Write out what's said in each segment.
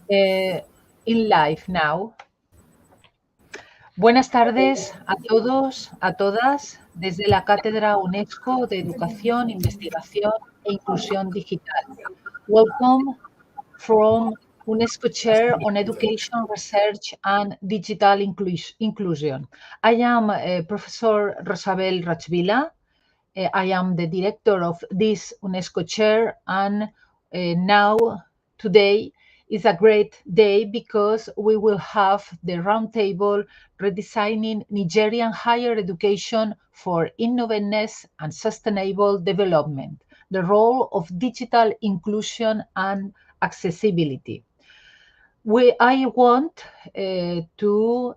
in life now. Buenas tardes a todos, a todas, desde la Cátedra UNESCO de Educación, Investigación e Inclusión Digital. Welcome from UNESCO Chair on Education, Research and Digital Inclusion. I am Professor Rosabel Rachvila. I am the director of this UNESCO Chair, and now, today, is a great day because we will have the roundtable redesigning Nigerian higher education for innovativeness and sustainable development, the role of digital inclusion and accessibility. I want to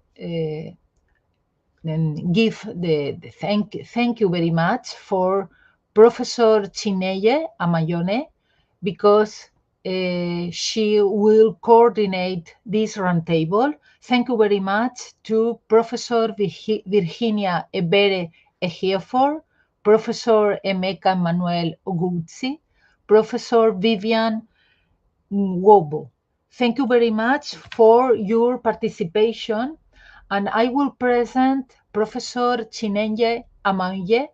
give the thank you very much for Professor Chineye Amayone because she will coordinate this roundtable. Thank you very much to Professor Virginia Ebere Ejiofor, Professor Emeka Emmanuel Oguzzi, Professor Vivian Wobo. Thank you very much for your participation, and I will present Professor Chinenye Amanye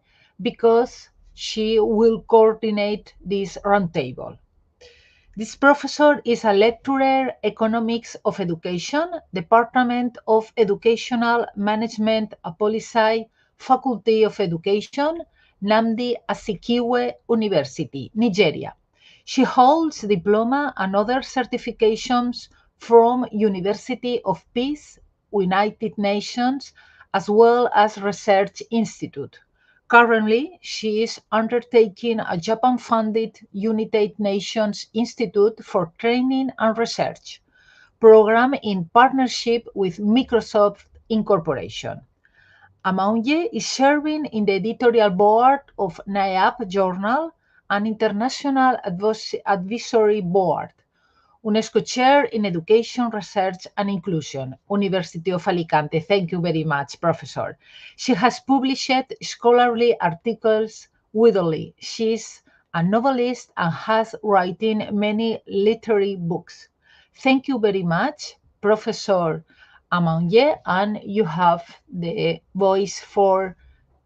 because she will coordinate this roundtable. This professor is a lecturer, Economics of Education, Department of Educational Management, Policy, Faculty of Education, Nnamdi Azikiwe University, Nigeria. She holds diploma and other certifications from University of Peace, United Nations, as well as Research Institute. Currently, she is undertaking a Japan-funded United Nations Institute for Training and Research program in partnership with Microsoft Incorporation. Amaunye is serving in the editorial board of NIAP Journal, an international advisory board. UNESCO Chair in Education, Research and Inclusion, University of Alicante. Thank you very much, Professor. She has published scholarly articles widely. She's a novelist and has written many literary books. Thank you very much, Professor Amange, and you have the voice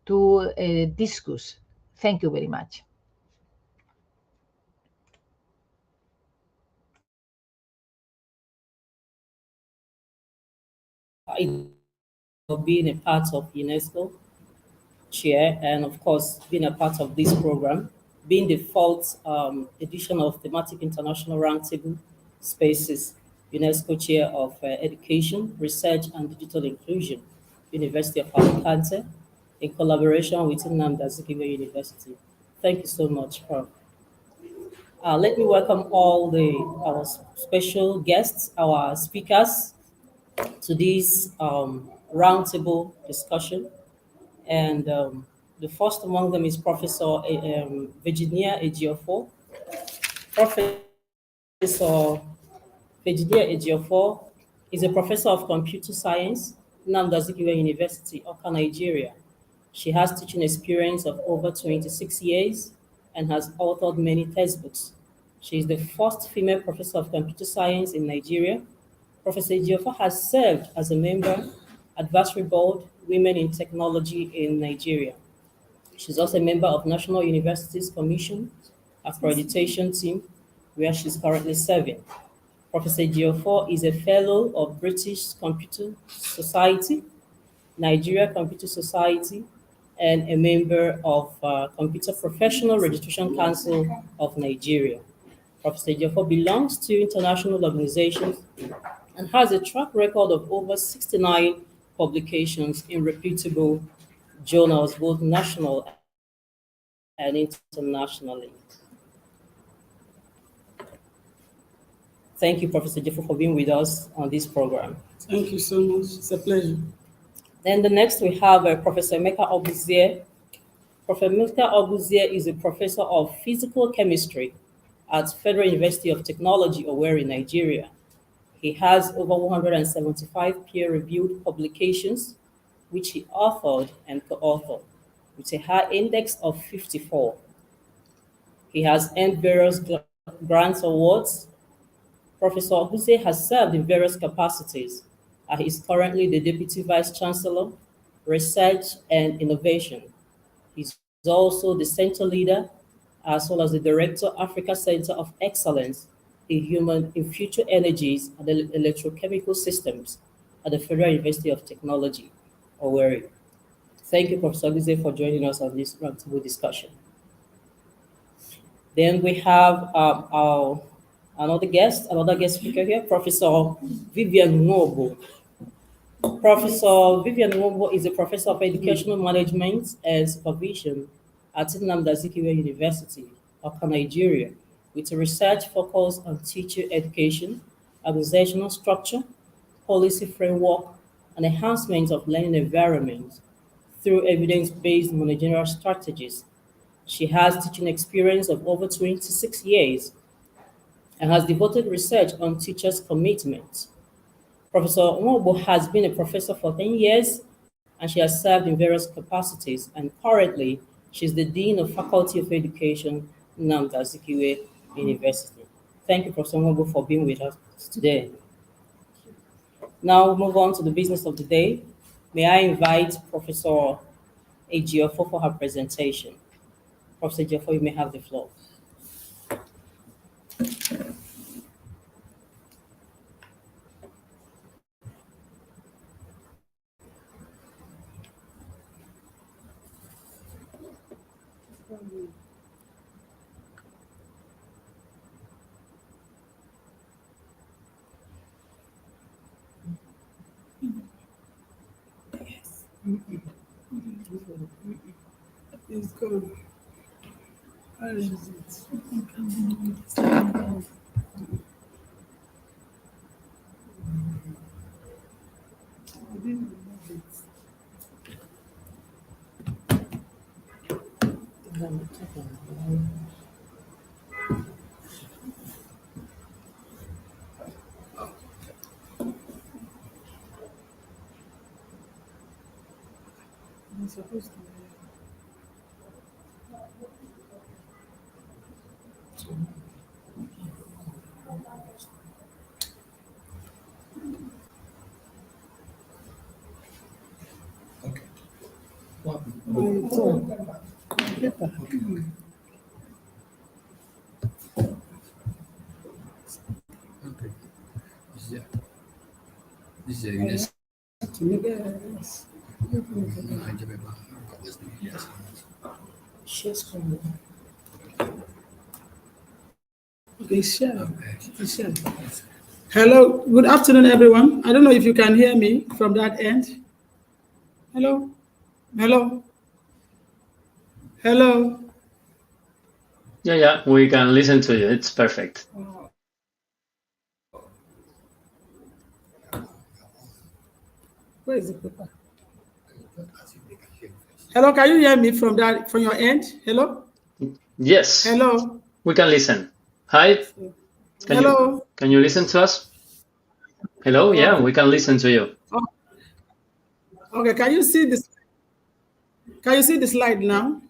to discuss. Thank you very much. Of being a part of UNESCO chair and of course being a part of this program, being the fourth edition of thematic international roundtable spaces, UNESCO chair of education, research and digital inclusion, University of Alicante, in collaboration with Nnamdi Azikiwe University. Thank you so much, Prof. Let me welcome all our special guests, our speakers, to this roundtable discussion. And the first among them is Professor Virginia Ejiofor. Professor Virginia Ejiofor is a professor of computer science, Nnamdi Azikiwe University, Awka, Nigeria. She has teaching experience of over 26 years and has authored many textbooks. She is the first female professor of computer science in Nigeria. Professor Ejiofor has served as a member, advisory board, Women in Technology in Nigeria. She's also a member of National Universities Commission accreditation team, where she's currently serving. Professor Ejiofor is a fellow of British Computer Society, Nigeria Computer Society, and a member of Computer Professional Registration Council of Nigeria. Professor Ejiofor belongs to international organizations and has a track record of over 69 publications in reputable journals, both national and internationally. Thank you, Professor Ejiofor, for being with us on this program. Thank you so much. It's a pleasure. Then the next we have Professor Emeka Ogbuzie. Professor Emeka Ogbuzie is a professor of physical chemistry at Federal University of Technology, Owerri, Nigeria. He has over 175 peer-reviewed publications, which he authored and co-authored, with a high index of 54. He has earned various grants awards. Professor Huse has served in various capacities. He is currently the Deputy Vice Chancellor, Research and Innovation. He's also the center leader, as well as the Director, Africa Center of Excellence in Future Energies and Electrochemical Systems at the Federal University of Technology, Owerri. Thank you, Professor Huse, for joining us on this roundtable discussion. Then we have another guest speaker here, Professor Vivian Nwobo. Professor Vivian Nwobo is a professor of educational management and supervision at Nnamdi Azikiwe University, Awka, Nigeria, with a research focus on teacher education, organizational structure, policy framework, and enhancement of learning environment through evidence-based managerial strategies. She has teaching experience of over 26 years and has devoted research on teachers' commitment. Professor Nwobo has been a professor for 10 years and she has served in various capacities, and currently she's the Dean of Faculty of Education, Nnamdi Azikiwe University. Thank you, Professor Nwobo, for being with us today. Now we'll move on to the business of the day. May I invite Professor Ejiofor for her presentation. Professor Ejiofor, you may have the floor. It's good. Where is it? I didn't remove it. I'm supposed to. Paper. Okay. This is yes. Yes. Share screen. Okay, share. Share. Hello, good afternoon, everyone. I don't know if you can hear me from that end. Hello? Hello? Hello? Yeah, we can listen to you. It's perfect. Where is the paper? Hello, can you hear me from your end? Hello? Yes. Hello? We can listen. Hi. Hello? Can you listen to us? Hello? Yeah, we can listen to you. Oh. Okay, can you see this? Can you see the slide now?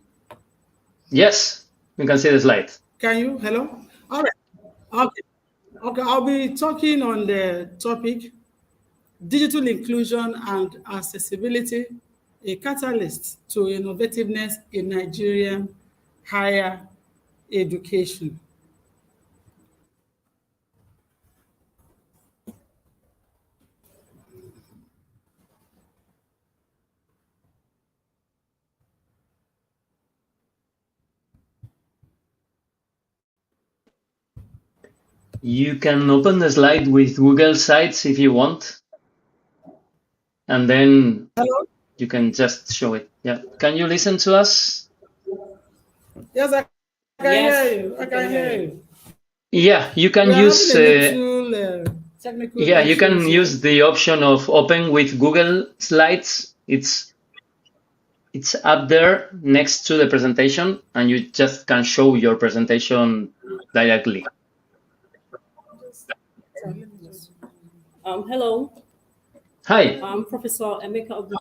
Yes, we can see the slide. Can you? Hello? All right. Okay. Okay, I'll be talking on the topic digital inclusion and accessibility, a catalyst to innovativeness in Nigerian higher education. You can open the slide with Google Sites if you want. And then Hello? you can just show it. Yeah. Can you listen to us? Yes, I can Yes, hear you. I can hear you. Yeah, you can We are use having a little technical you can issues use the option of open with Google Slides. It's up there next to the presentation, and you just can show your presentation directly. Hello. Hi. I'm Professor Emeka Oguzie.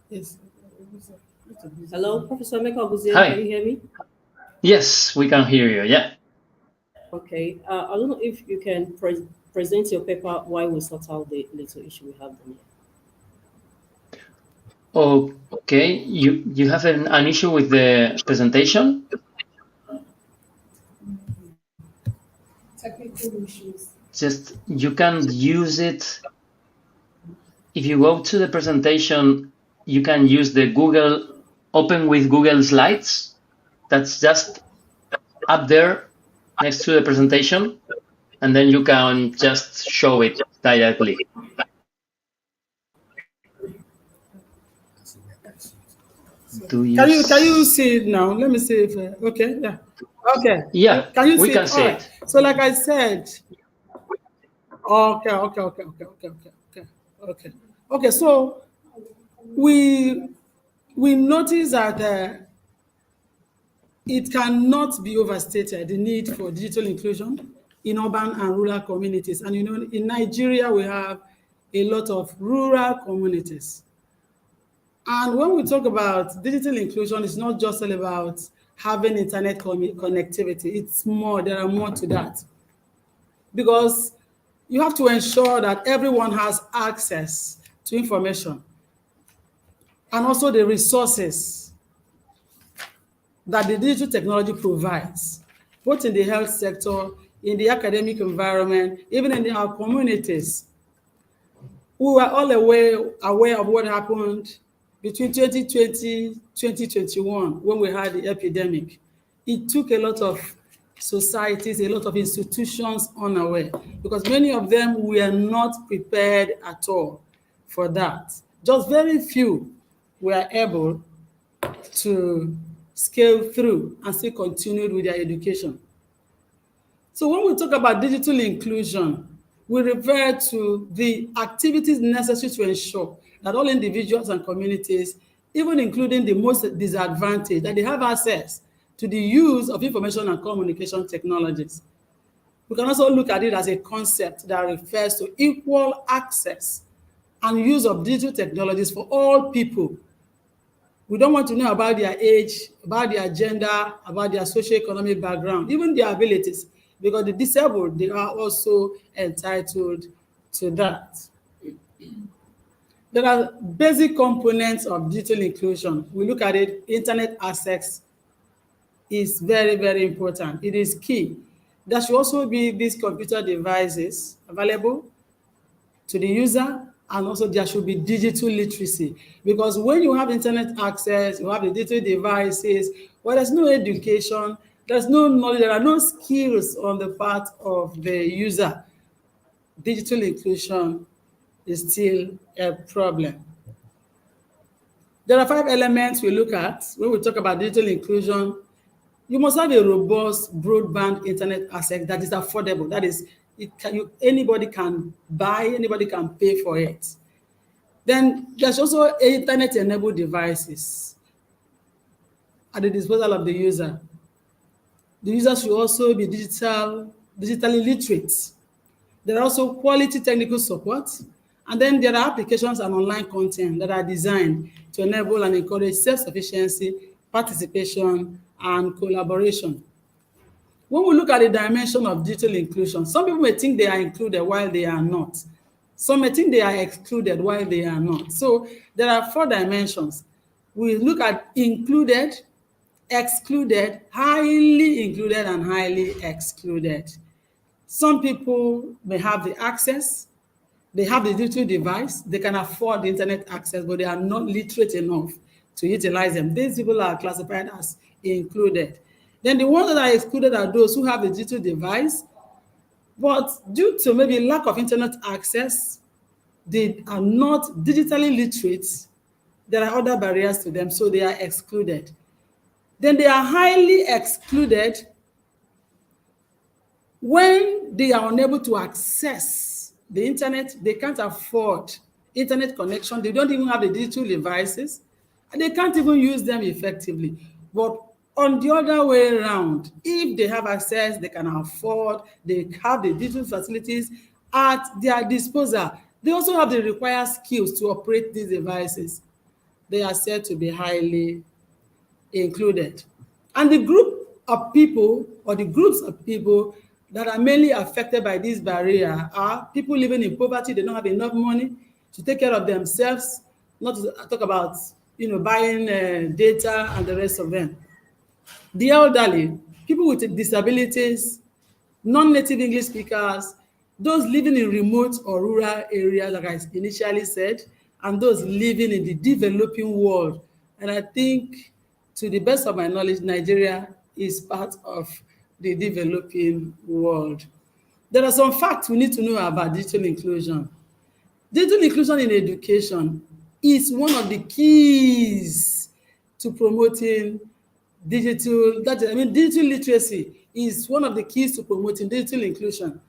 Yes. Hello, Professor Emeka Oguzie. Hi. Can you hear me? Yes, we can hear you. Yeah. Okay. I don't know if you can present your paper while we sort out the little issue we have here. Okay, you have an issue with the presentation? Technical issues. Just you can use it. If you go to the presentation, you can use the Google Open with Google Slides. That's just up there next to the presentation, and then you can just show it directly. Can you see it now? Let me see if okay, yeah. Okay. Yeah, can you we see can it? see it. So like I said, okay. So we notice that it cannot be overstated, the need for digital inclusion in urban and rural communities. And you know, in Nigeria, we have a lot of rural communities. And when we talk about digital inclusion, it's not just all about having internet connectivity. It's more, there are more to that. Because you have to ensure that everyone has access to information and also the resources that the digital technology provides, both in the health sector, in the academic environment, even in our communities. We were all aware of what happened between 2020, 2021, when we had the epidemic. It took a lot of societies, a lot of institutions unaware, because many of them were not prepared at all for that. Just very few were able to scale through and still continued with their education. So when we talk about digital inclusion, we refer to the activities necessary to ensure that all individuals and communities, even including the most disadvantaged, that they have access to the use of information and communication technologies. We can also look at it as a concept that refers to equal access and use of digital technologies for all people. We don't want to know about their age, about their gender, about their socioeconomic background, even their abilities, because the disabled, they are also entitled to that. There are basic components of digital inclusion. We look at it, internet access is very, very important. It is key. There should also be these computer devices available to the user, and also there should be digital literacy. Because when you have internet access, you have the digital devices, well, there's no education, there's no knowledge, there are no skills on the part of the user. Digital inclusion is still a problem. There are 5 elements we look at when we talk about digital inclusion. You must have a robust broadband internet access that is affordable. That is, anybody can buy, anybody can pay for it. Then there's also internet-enabled devices at the disposal of the user. The user should also be digitally literate. There are also quality technical support, and then there are applications and online content that are designed to enable and encourage self-sufficiency, participation, and collaboration. When we look at the dimension of digital inclusion, some people may think they are included while they are not. Some may think they are excluded while they are not. So there are 4 dimensions. We look at included, excluded, highly included, and highly excluded. Some people may have the access, they have the digital device, they can afford the internet access, but they are not literate enough to utilize them. These people are classified as included. Then the ones that are excluded are those who have a digital device, but due to maybe lack of internet access, they are not digitally literate. There are other barriers to them, so they are excluded. Then they are highly excluded when they are unable to access the internet. They can't afford internet connection. They don't even have the digital devices, and they can't even use them effectively. But on the other way around, if they have access, they can afford, they have the digital facilities at their disposal, they also have the required skills to operate these devices. They are said to be highly included. And the group of people, or the groups of people that are mainly affected by this barrier are people living in poverty. They don't have enough money to take care of themselves, not to talk about buying data and the rest of them. The elderly, people with disabilities, non-native English speakers, those living in remote or rural areas, like I initially said, and those living in the developing world. And I think, to the best of my knowledge, Nigeria is part of the developing world. There are some facts we need to know about digital inclusion. Digital inclusion in education is one of the keys to promoting digital literacy is one of the keys to promoting digital inclusion.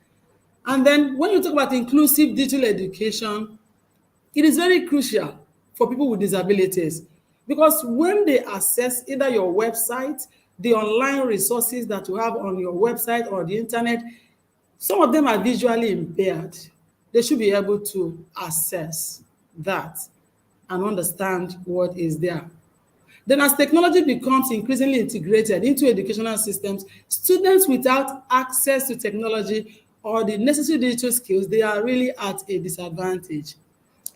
And then when you talk about inclusive digital education, it is very crucial for people with disabilities, because when they access either your website, the online resources that you have on your website or the internet, some of them are visually impaired. They should be able to access that and understand what is there. Then, as technology becomes increasingly integrated into educational systems, students without access to technology or the necessary digital skills, they are really at a disadvantage.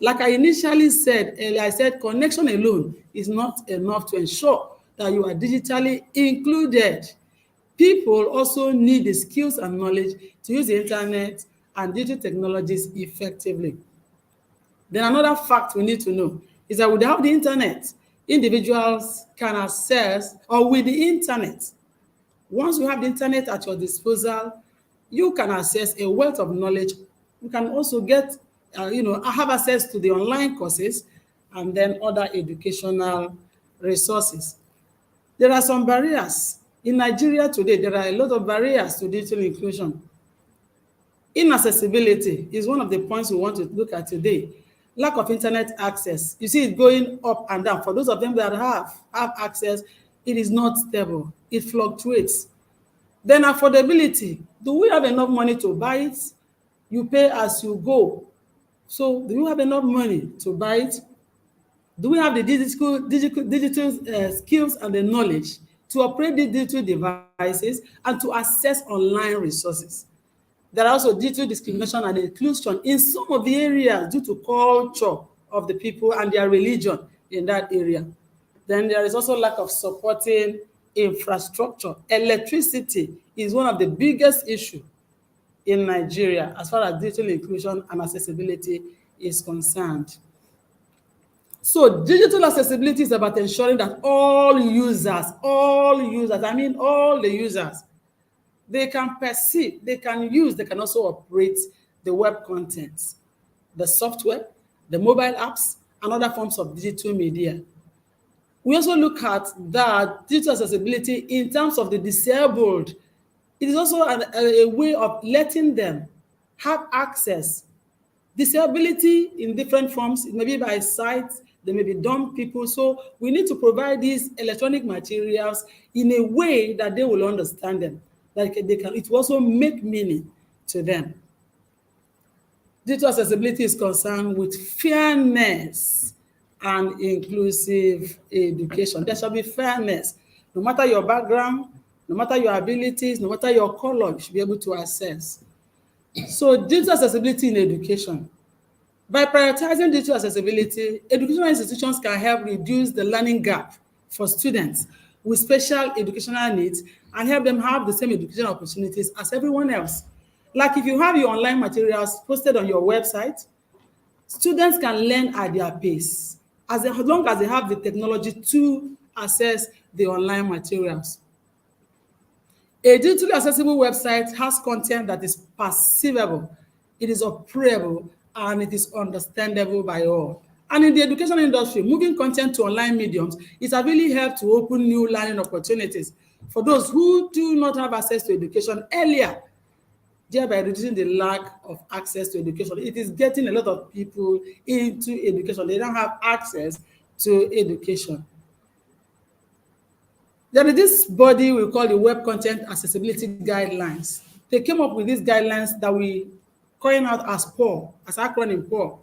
Like I initially said earlier, I said connection alone is not enough to ensure that you are digitally included. People also need the skills and knowledge to use the internet and digital technologies effectively. Then another fact we need to know is that without the internet, individuals can access, or with the internet, once you have the internet at your disposal, you can access a wealth of knowledge. You can also get, have access to the online courses and then other educational resources. There are some barriers. In Nigeria today, there are a lot of barriers to digital inclusion. Inaccessibility is one of the points we want to look at today. Lack of internet access. You see it going up and down. For those of them that have access, it is not stable. It fluctuates. Then affordability. Do we have enough money to buy it? You pay as you go. So do you have enough money to buy it? Do we have the digital skills and the knowledge to operate the digital devices and to access online resources? There are also digital discrimination and inclusion in some of the areas due to culture of the people and their religion in that area. Then there is also lack of supporting infrastructure. Electricity is one of the biggest issues in Nigeria as far as digital inclusion and accessibility is concerned. So digital accessibility is about ensuring that all the users, they can perceive, they can use, they can also operate the web content, the software, the mobile apps, and other forms of digital media. We also look at that digital accessibility in terms of the disabled. It is also a way of letting them have access. Disability in different forms, it may be by sight, they may be dumb people. So we need to provide these electronic materials in a way that they will understand them. Like it will also make meaning to them. Digital accessibility is concerned with fairness and inclusive education. There shall be fairness. No matter your background, no matter your abilities, no matter your color, you should be able to access. So digital accessibility in education. By prioritizing digital accessibility, educational institutions can help reduce the learning gap for students with special educational needs and help them have the same educational opportunities as everyone else. Like if you have your online materials posted on your website, students can learn at their pace as long as they have the technology to access the online materials. A digitally accessible website has content that is perceivable, it is operable, and it is understandable by all. And in the education industry, moving content to online mediums, it has really helped to open new learning opportunities for those who do not have access to education earlier, thereby reducing the lack of access to education. It is getting a lot of people into education. They don't have access to education. There is this body we call the Web Content Accessibility Guidelines. They came up with these guidelines that we coin out as PAW, as acronym PAW.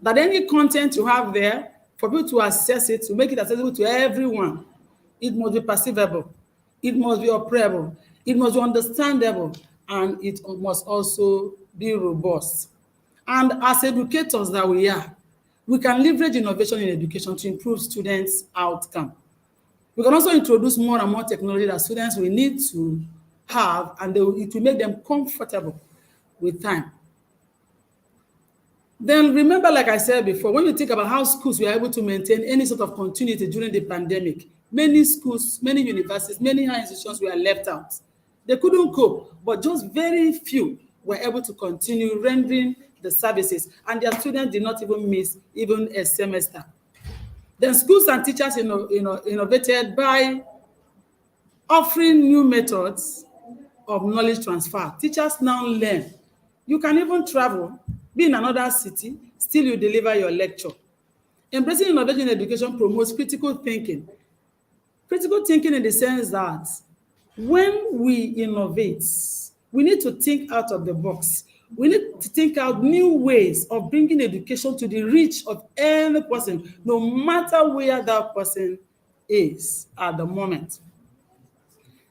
That any content you have there, for people to access it, to make it accessible to everyone, it must be perceivable, it must be operable, It must be understandable, and it must also be robust. And as educators that we are, we can leverage innovation in education to improve students' outcome. We can also introduce more and more technology that students will need to have, and it will make them comfortable with time. Then remember, like I said before, when you think about how schools were able to maintain any sort of continuity during the pandemic, many schools, many universities, many higher institutions were left out. They couldn't cope, but just very few were able to continue rendering the services, and their students did not even miss even a semester. Then schools and teachers innovated by offering new methods of knowledge transfer. Teachers now learn. You can even travel, be in another city, still you deliver your lecture. Embracing innovation in education promotes critical thinking. Critical thinking in the sense that when we innovate, we need to think out of the box. We need to think out new ways of bringing education to the reach of any person, no matter where that person is at the moment.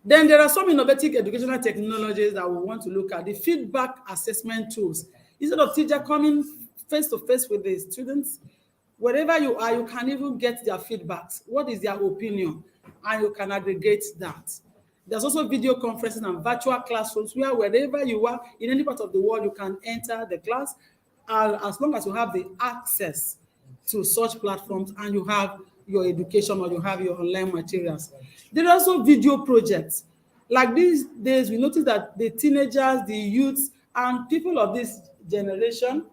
Then there are some innovative educational technologies that we want to look at. The feedback assessment tools. Instead of teacher coming face to face with the students, wherever you are, you can even get their feedbacks. What is their opinion? And you can aggregate that. There's also video conferencing and virtual classrooms where wherever you are, in any part of the world, you can enter the class as long as you have the access to such platforms and you have your education or you have your online materials. There are also video projects. Like these days, we notice that the teenagers, the youths, and people of this generation,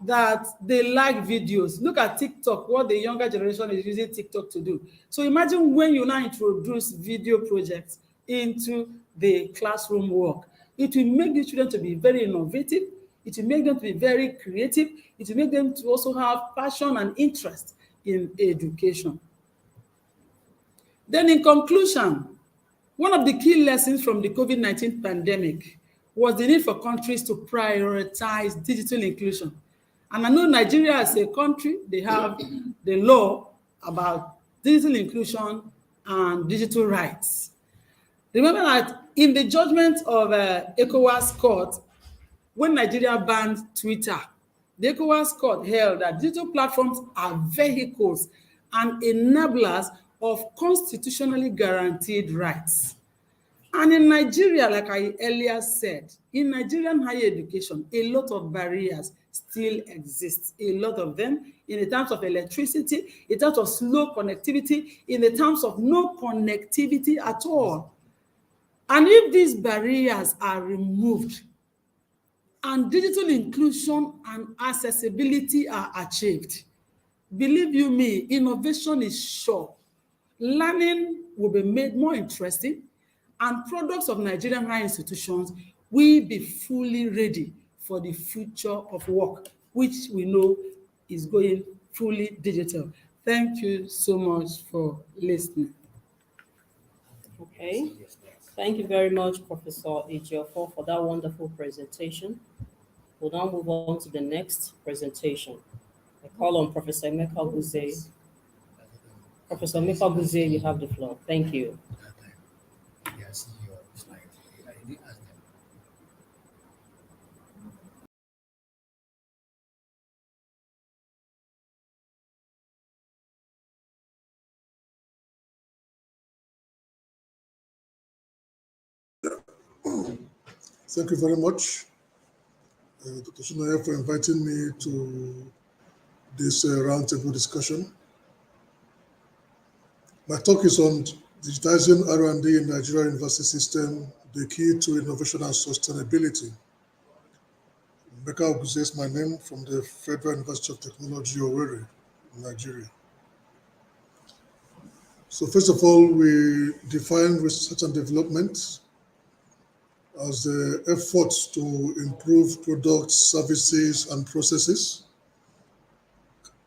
that they like videos. Look at TikTok, what the younger generation is using TikTok to do. So imagine when you now introduce video projects into the classroom work. It will make the children to be very innovative. It will make them to be very creative. It will make them to also have passion and interest in education. Then in conclusion, one of the key lessons from the COVID-19 pandemic was the need for countries to prioritize digital inclusion. And I know Nigeria as a country, they have the law about digital inclusion and digital rights. Remember that in the judgment of ECOWAS court, when Nigeria banned Twitter, the ECOWAS court held that digital platforms are vehicles and enablers of constitutionally guaranteed rights. And in Nigeria, like I earlier said, in Nigerian higher education, a lot of barriers still exist. A lot of them in the terms of electricity, in terms of slow connectivity, in the terms of no connectivity at all. And if these barriers are removed and digital inclusion and accessibility are achieved, believe you me, innovation is sure. Learning will be made more interesting, and products of Nigerian higher institutions will be fully ready for the future of work, which we know is going fully digital. Thank you so much for listening. Okay. Thank you very much, Professor Ejiofor, for that wonderful presentation. We'll now move on to the next presentation. I call on Professor Emeka Buze. Professor Emeka Buze, you have the floor. Thank you. Yes, your slide. I did ask them. Thank you very much, Dr. Shinoya, for inviting me to this roundtable discussion. My talk is on digitizing R&D in Nigeria university system, the key to innovation and sustainability. Emeka Oguze is my name, from the Federal University of Technology, Owerri, Nigeria. So first of all, we define research and development as the efforts to improve products, services, and processes.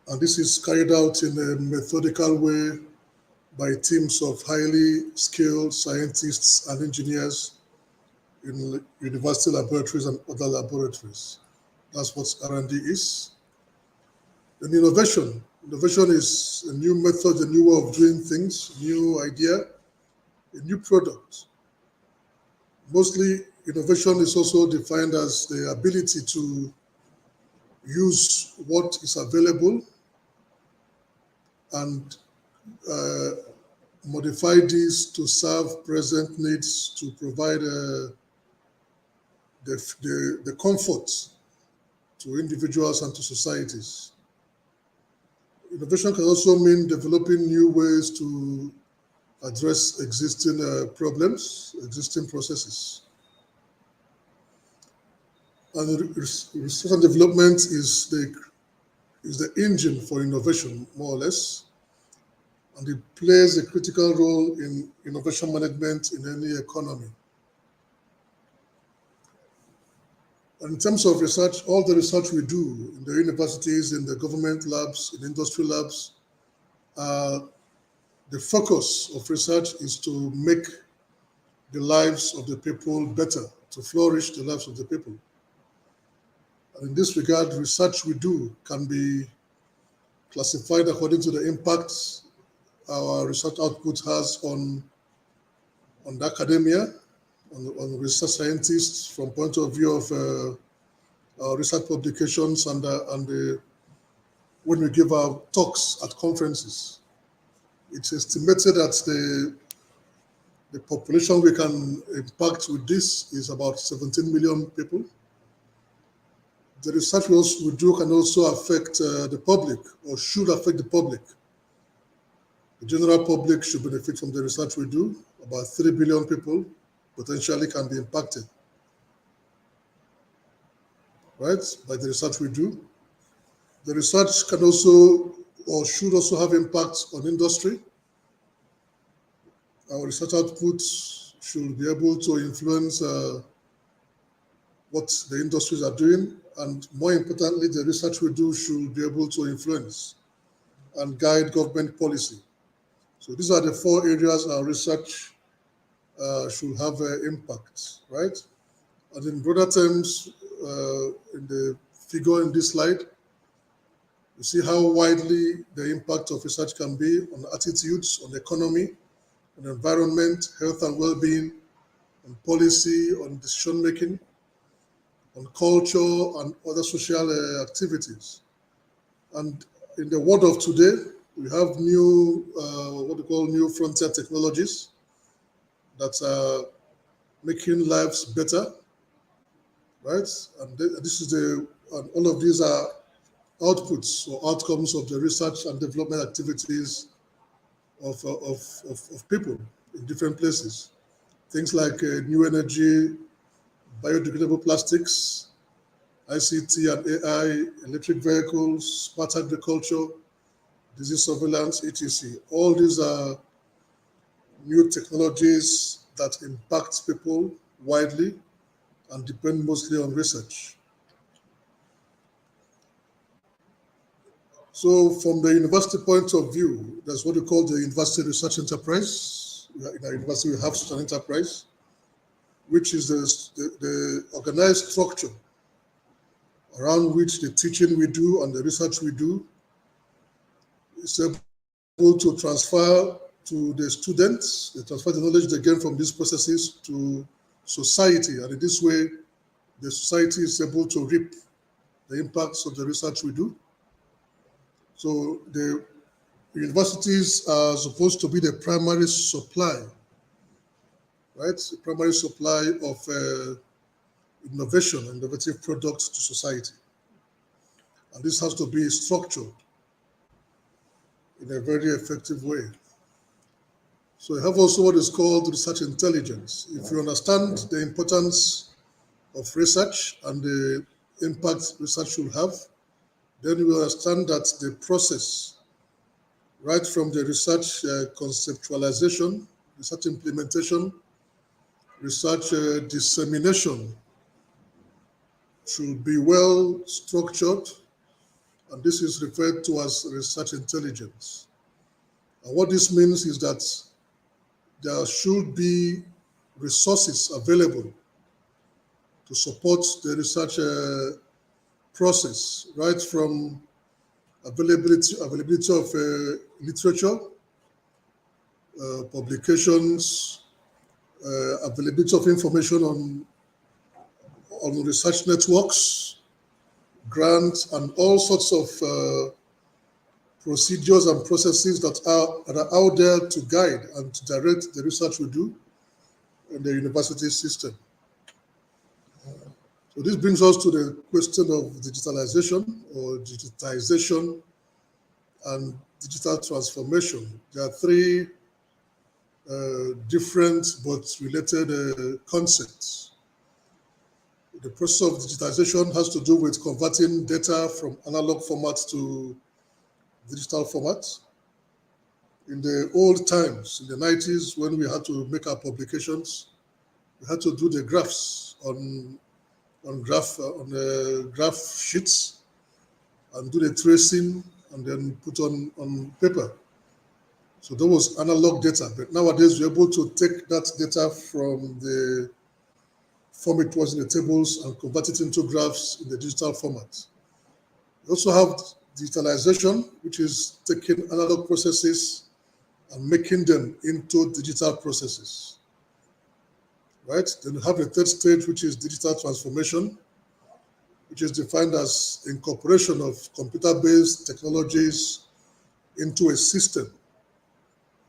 And this is carried out in a methodical way by teams of highly skilled scientists and engineers in university laboratories and other laboratories. That's what R&D is. And innovation Innovation is a new method, a new way of doing things, new idea, a new product. Mostly, innovation is also defined as the ability to use what is available and modify these to serve present needs, to provide the comfort to individuals and to societies. Innovation can also mean developing new ways to address existing problems, existing processes. And research and development is the engine for innovation, more or less, and it plays a critical role in innovation management in any economy. And in terms of research, all the research we do in the universities, in the government labs, in industry labs, the focus of research is to make the lives of the people better, to flourish the lives of the people. And in this regard, research we do can be classified according to the impact our research output has on the academia, on research scientists from point of view of our research publications and when we give our talks at conferences. It's estimated that the population we can impact with this is about 17 million people. The research we do can also affect the public, or should affect the public. The general public should benefit from the research we do. About 3 billion people potentially can be impacted, right, by the research we do. The research can also, or should also have impact on industry. Our research output should be able to influence what the industries are doing, and more importantly, the research we do should be able to influence and guide government policy. So these are the 4 areas our research should have impact, right? And in broader terms, in the figure in this slide, you see how widely the impact of research can be on attitudes, on the economy, on the environment, health and well-being, on policy, on decision-making, on culture and other social activities. And in the world of today, we have new, what we call new frontier technologies that are making lives better, right? And this is and all of these are outputs or outcomes of the research and development activities of people in different places. Things like new energy, biodegradable plastics, ICT and AI, electric vehicles, smart agriculture, disease surveillance, etc. All these are new technologies that impact people widely and depend mostly on research. So from the university point of view, that's what we call the university research enterprise. In our university, we have such an enterprise, which is the organized structure around which the teaching we do and the research we do is able to transfer to the students, they transfer the knowledge they gain from these processes to society. And in this way, the society is able to reap the impacts of the research we do. So the universities are supposed to be the primary supply, right? The primary supply of innovation, innovative products to society. And this has to be structured in a very effective way. So you have also what is called research intelligence. If you understand the importance of research and the impact research should have, then you will understand that the process, right from the research conceptualization, research implementation, research dissemination, should be well structured, and this is referred to as research intelligence. And what this means is that there should be resources available to support the research process, right from availability of literature, publications, availability of information on research networks, grants, and all sorts of procedures and processes that are out there to guide and to direct the research we do in the university system. So this brings us to the question of digitalization or digitization and digital transformation. There are three different but related concepts. The process of digitization has to do with converting data from analog formats to digital formats. In the old times, in the 90s, when we had to make our publications, we had to do the graphs on graph sheets and do the tracing and then put on paper. So that was analog data. But nowadays, we're able to take that data from the form it was in the tables and convert it into graphs in the digital format. We also have digitalization, which is taking analog processes and making them into digital processes. Right? Then we have the third stage, which is digital transformation, which is defined as incorporation of computer-based technologies into a system,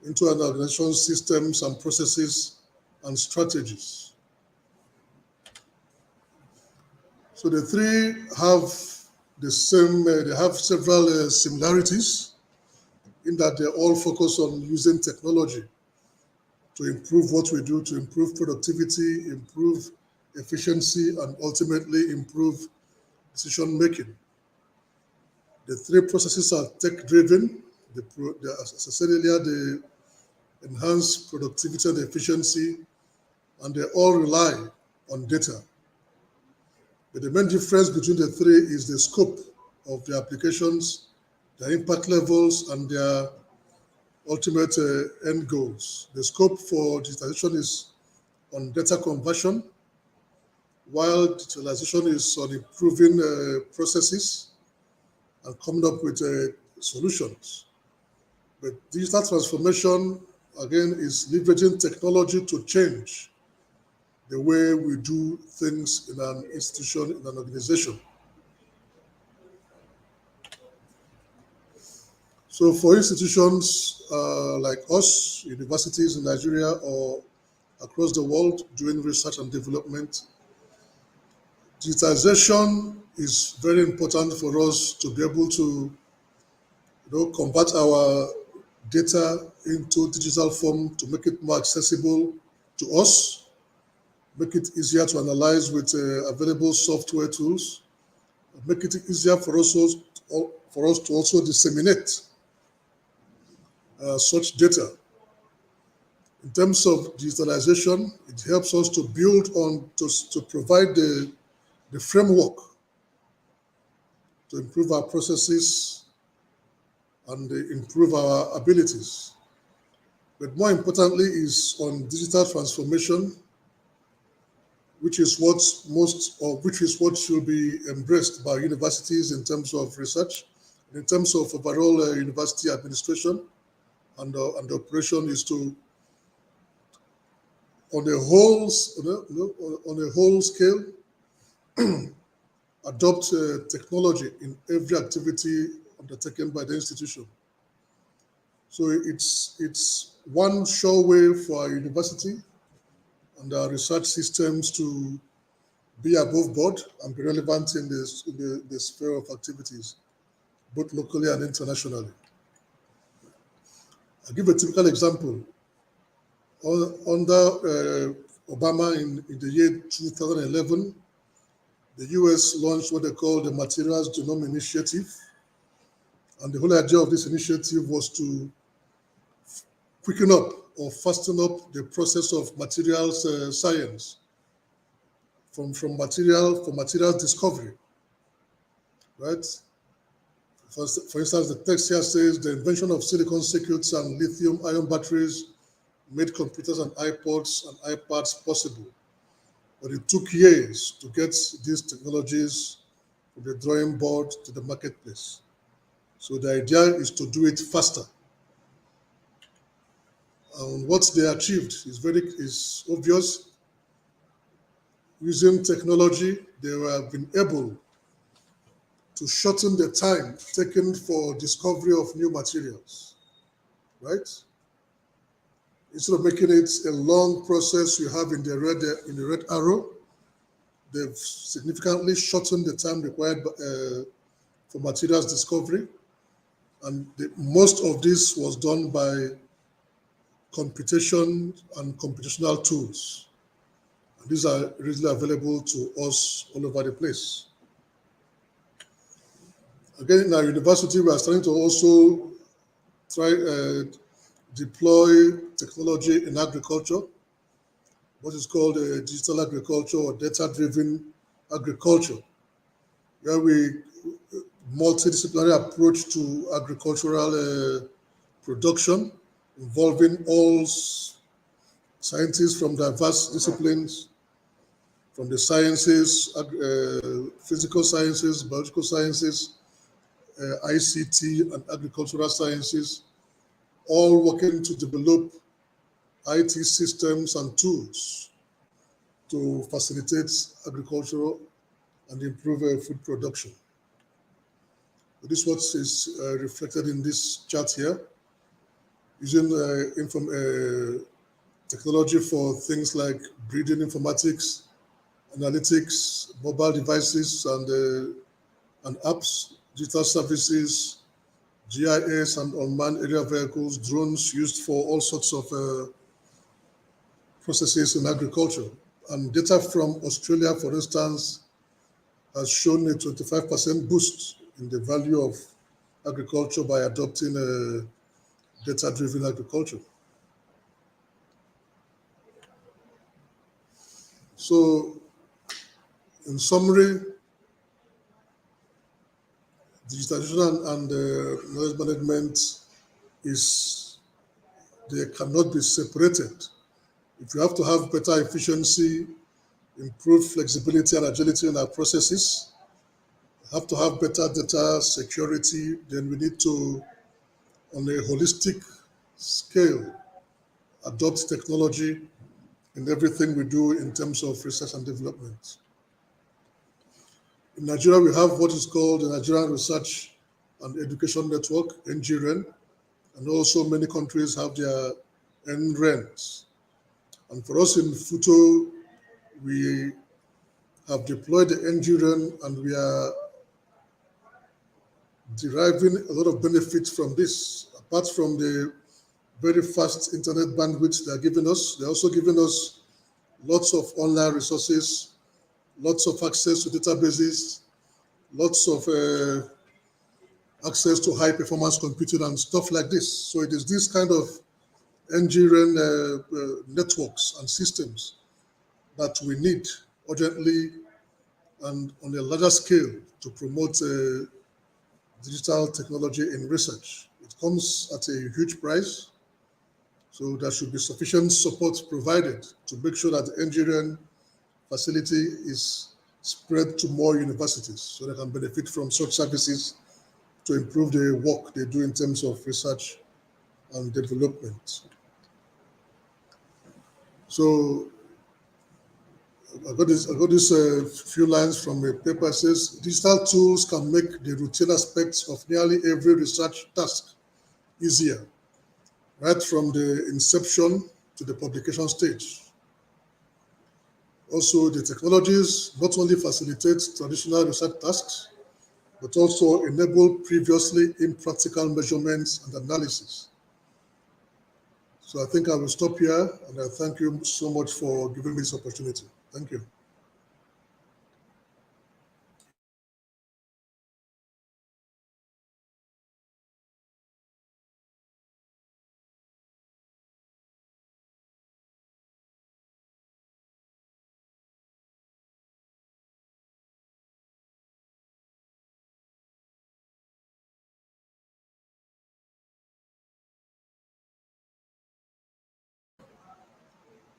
into an organization's systems and processes and strategies. So the three have the same, they have several similarities in that they all focus on using technology to improve what we do, to improve productivity, improve efficiency, and ultimately improve decision making. The three processes are tech-driven. As I said earlier, they enhance productivity and efficiency, and they all rely on data. But the main difference between the three is the scope of the applications, their impact levels, and their ultimate end goals. The scope for digitalization is on data conversion, while digitalization is on improving processes and coming up with solutions. But digital transformation, again, is leveraging technology to change the way we do things in an institution, in an organization. So for institutions like us, universities in Nigeria or across the world doing research and development, digitization is very important for us to be able to convert our data into digital form to make it more accessible to us, make it easier to analyze with available software tools, make it easier for us to also disseminate such data. In terms of digitalization, it helps us to build on, to provide the framework to improve our processes and improve our abilities. But more importantly is on digital transformation, which is what should be embraced by universities in terms of research, in terms of overall university administration and operation, is to, on a whole scale, adopt technology in every activity undertaken by the institution. So it's one sure way for our university and our research systems to be above board and be relevant in the sphere of activities, both locally and internationally. I'll give a typical example. Under Obama in the year 2011, the US launched what they call the Materials Genome Initiative. And the whole idea of this initiative was to quicken up or fasten up the process of materials science from materials discovery, right? For instance, the text here says the invention of silicon circuits and lithium-ion batteries made computers and iPods and iPads possible. But it took years to get these technologies from the drawing board to the marketplace. So the idea is to do it faster. And what they achieved is obvious. Using technology, they have been able to shorten the time taken for discovery of new materials, right? Instead of making it a long process you have in the red arrow, they've significantly shortened the time required for materials discovery. And most of this was done by computation and computational tools. And these are readily available to us all over the place. Again, in our university, we are starting to also try deploy technology in agriculture, what is called digital agriculture or data-driven agriculture, where we multidisciplinary approach to agricultural production, involving all scientists from diverse disciplines, from the sciences, physical sciences, biological sciences, ICT, and agricultural sciences, all working to develop IT systems and tools to facilitate agriculture and improve food production. This is what is reflected in this chart here, using technology for things like breeding informatics, analytics, mobile devices and apps, digital services, GIS and unmanned area vehicles, drones used for all sorts of processes in agriculture. And data from Australia, for instance, has shown a 25% boost in the value of agriculture by adopting data-driven agriculture. So, in summary, digitalization and knowledge management they cannot be separated. If you have to have better efficiency, improved flexibility and agility in our processes, have to have better data security, then we need to, on a holistic scale, adopt technology in everything we do in terms of research and development. In Nigeria, we have what is called the Nigerian Research and Education Network, NGREN, and also many countries have their NRENs. And for us in FUTO, we have deployed the NGREN and we are deriving a lot of benefits from this. Apart from the very fast internet bandwidth they're giving us, they're also giving us lots of online resources, lots of access to databases, lots of access to high performance computing and stuff like this. So it is this kind of NGREN networks and systems that we need urgently and on a larger scale to promote digital technology in research. It comes at a huge price, so there should be sufficient support provided to make sure that the NGREN facility is spread to more universities so they can benefit from such services to improve the work they do in terms of research and development. So I got this few lines from a paper. It says, digital tools can make the routine aspects of nearly every research task easier, right from the inception to the publication stage. Also, the technologies not only facilitate traditional research tasks, but also enable previously impractical measurements and analysis. So I think I will stop here, and I thank you so much for giving me this opportunity. Thank you.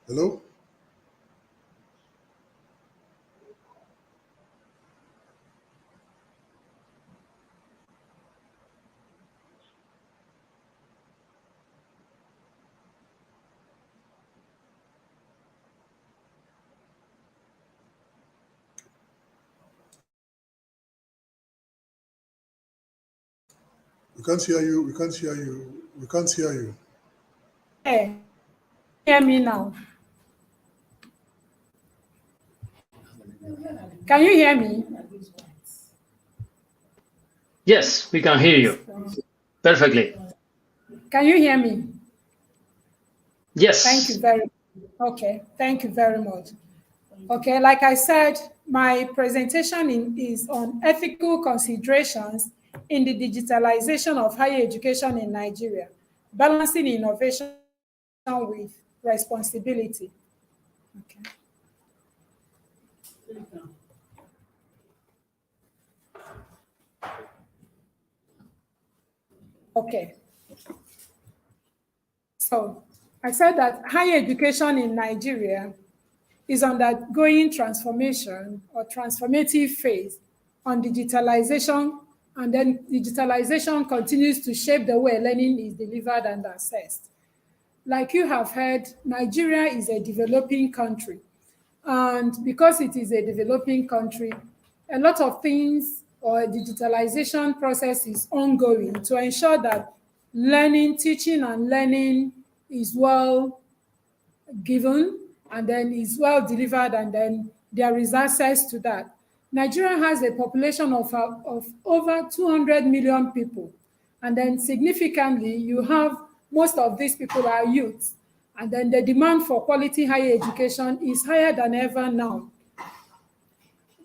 Hello? We can't hear you. We can't hear you. We can't hear you. Hey, hear me now? Can you hear me? Yes, we can hear you perfectly. Can you hear me? Yes. Thank you very much. Okay, thank you very much. Okay, like I said, my presentation is on ethical considerations in the digitalization of higher education in Nigeria, balancing innovation with responsibility. Okay. Okay. So I said that higher education in Nigeria is undergoing transformation or transformative phase on digitalization, and then digitalization continues to shape the way learning is delivered and assessed. Like you have heard, Nigeria is a developing country. And because it is a developing country, a lot of things or digitalization process is ongoing to ensure that learning, teaching and learning is well given and then is well delivered, and then there is access to that. Nigeria has a population of over 200 million people. And then significantly, you have most of these people are youth. And then the demand for quality higher education is higher than ever now.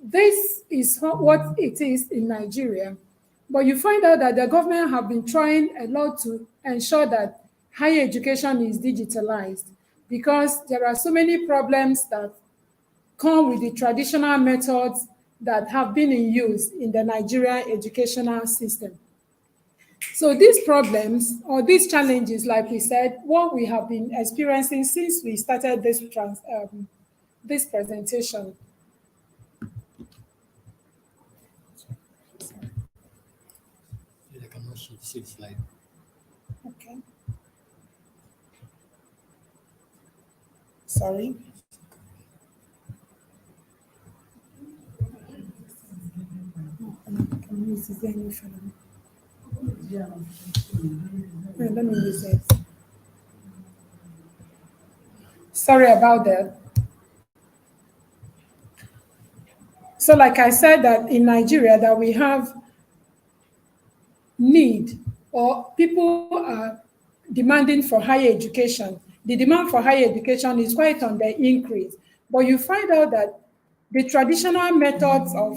This is what it is in Nigeria. But you find out that the government have been trying a lot to ensure that higher education is digitalized, because there are so many problems that come with the traditional methods that have been in use in the Nigerian educational system. So these problems or these challenges, like we said, what we have been experiencing since we started this presentation. I cannot see the slide. Okay. Sorry. Let me use it. Sorry about that. So like I said, that in Nigeria that we have need, or people are demanding for higher education. The demand for higher education is quite on the increase. But you find out that the traditional methods of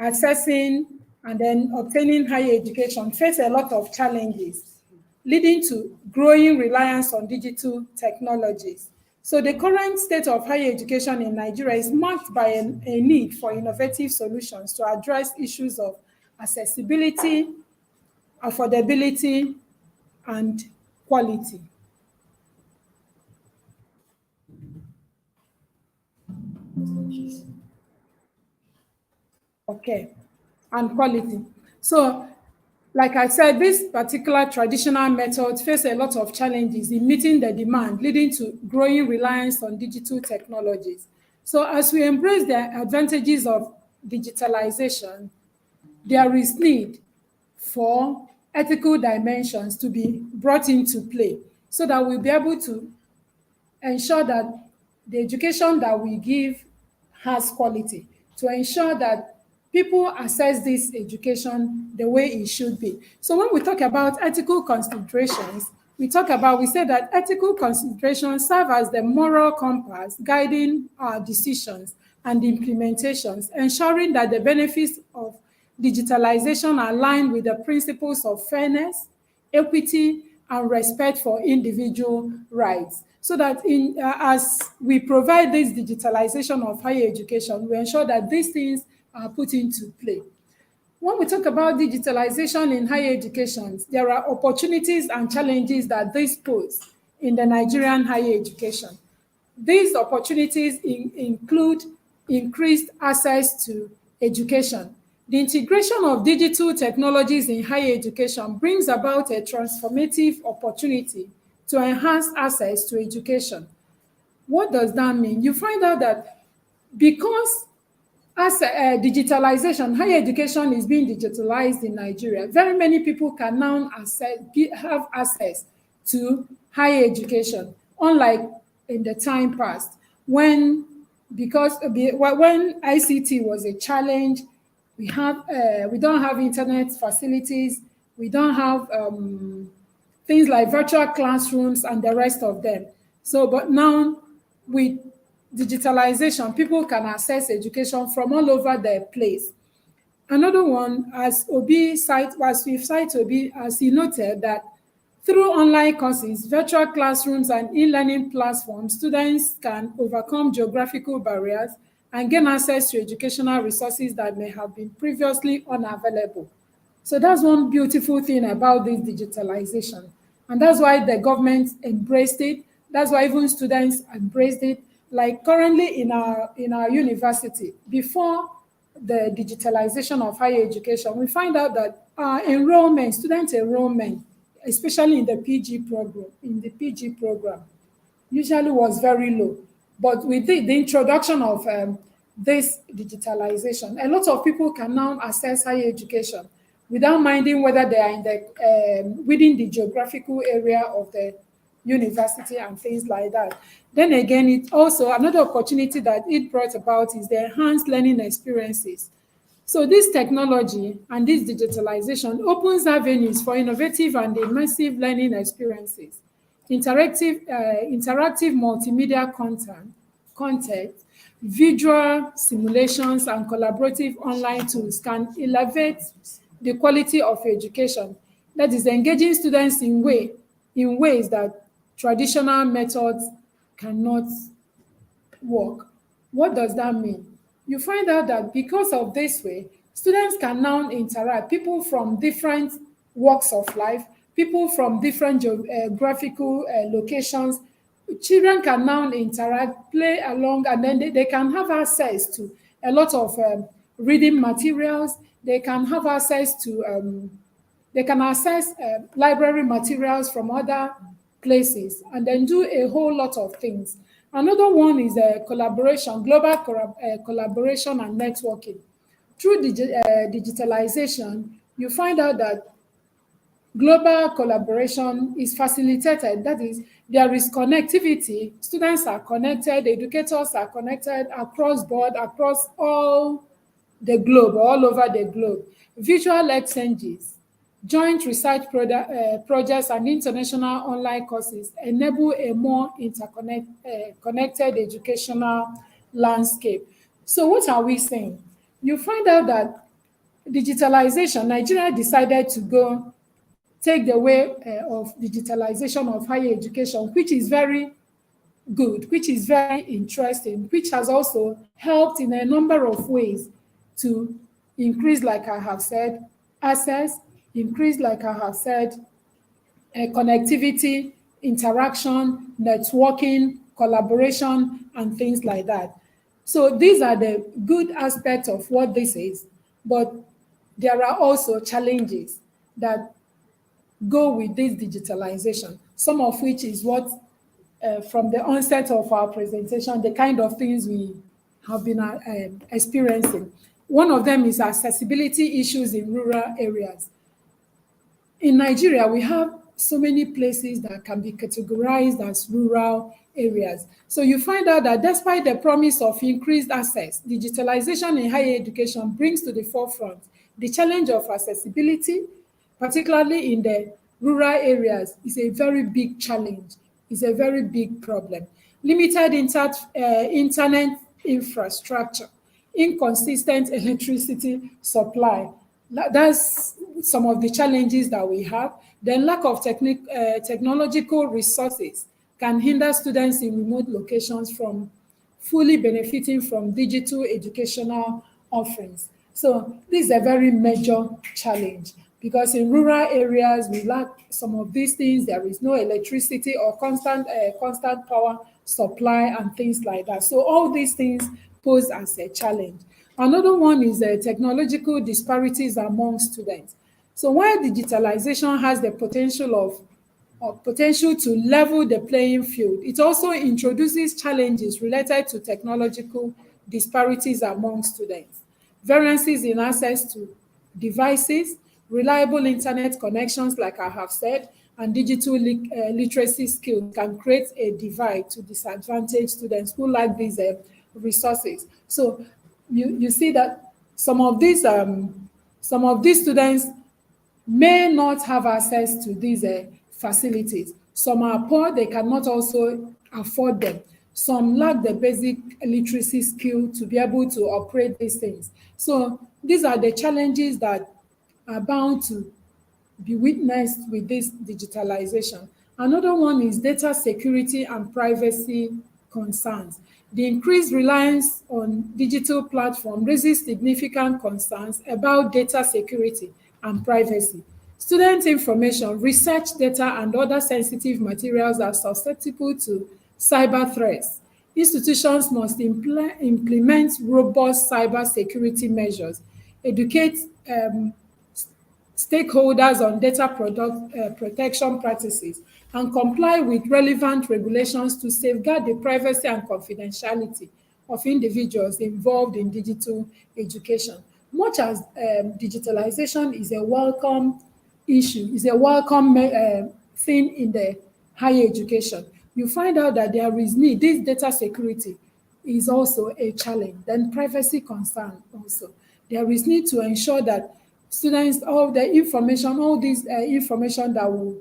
accessing and then obtaining higher education face a lot of challenges, leading to growing reliance on digital technologies. So the current state of higher education in Nigeria is marked by a need for innovative solutions to address issues of accessibility, affordability, and quality. Okay, and quality. So, like I said, this particular traditional method face a lot of challenges in meeting the demand, leading to growing reliance on digital technologies. So as we embrace the advantages of digitalization, there is need for ethical dimensions to be brought into play so that we'll be able to ensure that the education that we give has quality, to ensure that people access this education the way it should be. So when we talk about ethical considerations, we say that ethical considerations serve as the moral compass guiding our decisions and implementations, ensuring that the benefits of digitalization align with the principles of fairness, equity, and respect for individual rights. So that as we provide this digitalization of higher education, we ensure that these things are put into play. When we talk about digitalization in higher education, there are opportunities and challenges that this pose in the Nigerian higher education. These opportunities include increased access to education. The integration of digital technologies in higher education brings about a transformative opportunity to enhance access to education. What does that mean? You find out that because As digitalization, higher education is being digitalized in Nigeria. Very many people can now have access to higher education, unlike in the time past when when ICT was a challenge. We don't have internet facilities. We don't have things like virtual classrooms and the rest of them. So, but now with digitalization, people can access education from all over the place. Another one, as we've cited Obi, as he noted that through online courses, virtual classrooms, and e-learning platforms, students can overcome geographical barriers and gain access to educational resources that may have been previously unavailable. So that's one beautiful thing about this digitalization. And that's why the government embraced it. That's why even students embraced it. Like currently in our university, before the digitalization of higher education, we find out that student enrollment, especially in the PG program, usually was very low. But with the introduction of this digitalization, a lot of people can now access higher education without minding whether they are in the within the geographical area of the university and things like that. Then again, it also another opportunity that it brought about is the enhanced learning experiences. So this technology and this digitalization opens avenues for innovative and immersive learning experiences. Interactive multimedia content, visual simulations, and collaborative online tools can elevate the quality of education. That is engaging students in ways that traditional methods cannot work. What does that mean? You find out that because of this way, students can now interact, people from different walks of life, people from different geographical locations. Children can now interact, play along, and then they can have access to a lot of reading materials. They can have access to they can access library materials from other places, and then do a whole lot of things. Another one is collaboration, global collaboration and networking. Through digitalization, you find out that global collaboration is facilitated. That is, there is connectivity. Students are connected, educators are connected across board, across all the globe, all over the globe. Visual exchanges, joint research projects, and international online courses enable a more connected educational landscape. So what are we saying? You find out that digitalization, Nigeria decided to take the way of digitalization of higher education, which is very good, which is very interesting, which has also helped in a number of ways to increase, like I have said, access, increase, like I have said, connectivity, interaction, networking, collaboration, and things like that. So these are the good aspects of what this is, but there are also challenges that go with this digitalization, some of which is what, from the onset of our presentation, the kind of things we have been experiencing. One of them is accessibility issues in rural areas. In Nigeria, we have so many places that can be categorized as rural areas. So you find out that despite the promise of increased access, digitalization in higher education brings to the forefront the challenge of accessibility, particularly in the rural areas, is a very big challenge, is a very big problem. Limited internet infrastructure, inconsistent electricity supply. That's some of the challenges that we have. The lack of technological resources can hinder students in remote locations from fully benefiting from digital educational offerings. So this is a very major challenge because in rural areas, we lack some of these things. There is no electricity or constant power supply and things like that. So all these things pose as a challenge. Another one is technological disparities among students. So while digitalization has the potential to level the playing field, it also introduces challenges related to technological disparities among students. Variances in access to devices, reliable internet connections, like I have said, and digital literacy skills can create a divide to disadvantaged students who lack these resources. So you see that some of these students may not have access to these facilities. Some are poor, they cannot also afford them. Some lack the basic literacy skill to be able to operate these things. So these are the challenges that are bound to be witnessed with this digitalization. Another one is data security and privacy concerns. The increased reliance on digital platforms raises significant concerns about data security and privacy. Student information, research data, and other sensitive materials are susceptible to cyber threats. Institutions must implement robust cyber security measures, educate stakeholders on data protection practices, and comply with relevant regulations to safeguard the privacy and confidentiality of individuals involved in digital education. Much as digitalization is a welcome issue, is a welcome thing in the higher education, you find out that there is need. This data security is also a challenge. Then privacy concern also. There is need to ensure that students, all this information that will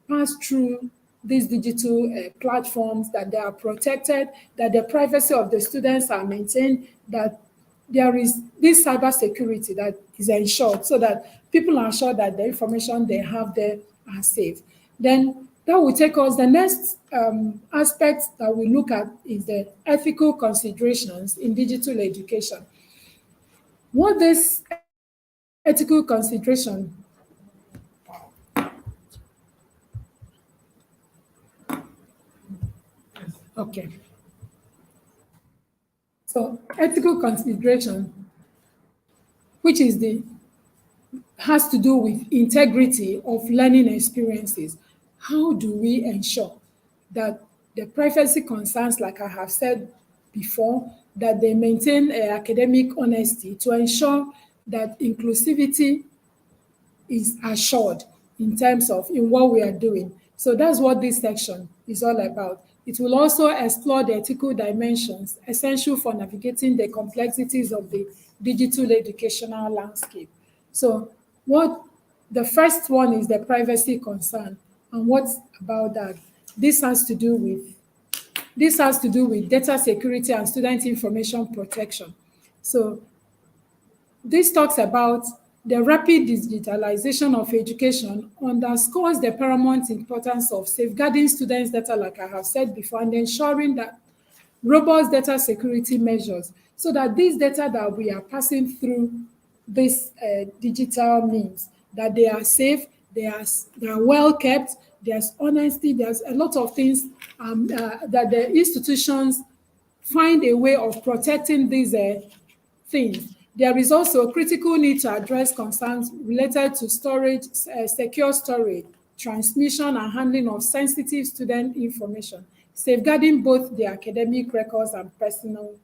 pass through these digital platforms, that they are protected, that the privacy of the students are maintained, that there is this cyber security that is ensured so that people are sure that the information they have there are safe. Then that will take us, the next aspect that we look at is the ethical considerations in digital education. What this ethical consideration okay. So ethical consideration, which is has to do with integrity of learning experiences. How do we ensure that the privacy concerns, like I have said before, that they maintain academic honesty to ensure that inclusivity is assured in terms of in what we are doing. So that's what this section is all about. It will also explore the ethical dimensions essential for navigating the complexities of the digital educational landscape. So what the first one is the privacy concern. And what's about that? This has to do with data security and student information protection. So this talks about the rapid digitalization of education underscores the paramount importance of safeguarding students' data, like I have said before, and ensuring that robust data security measures so that this data that we are passing through this digital means, that they are safe, they are well kept, there's honesty, there's a lot of things that the institutions find a way of protecting these things. There is also a critical need to address concerns related to storage, secure storage, transmission, and handling of sensitive student information, safeguarding both the academic records and personal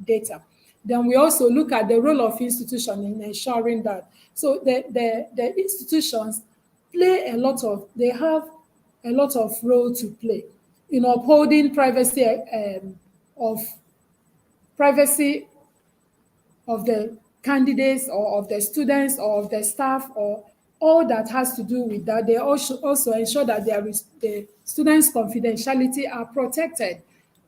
data. Then we also look at the role of institutions in ensuring that. So the institutions they have a lot of role to play in upholding privacy of the candidates or of the students or of the staff or all that has to do with that. They also ensure that the students' confidentiality are protected.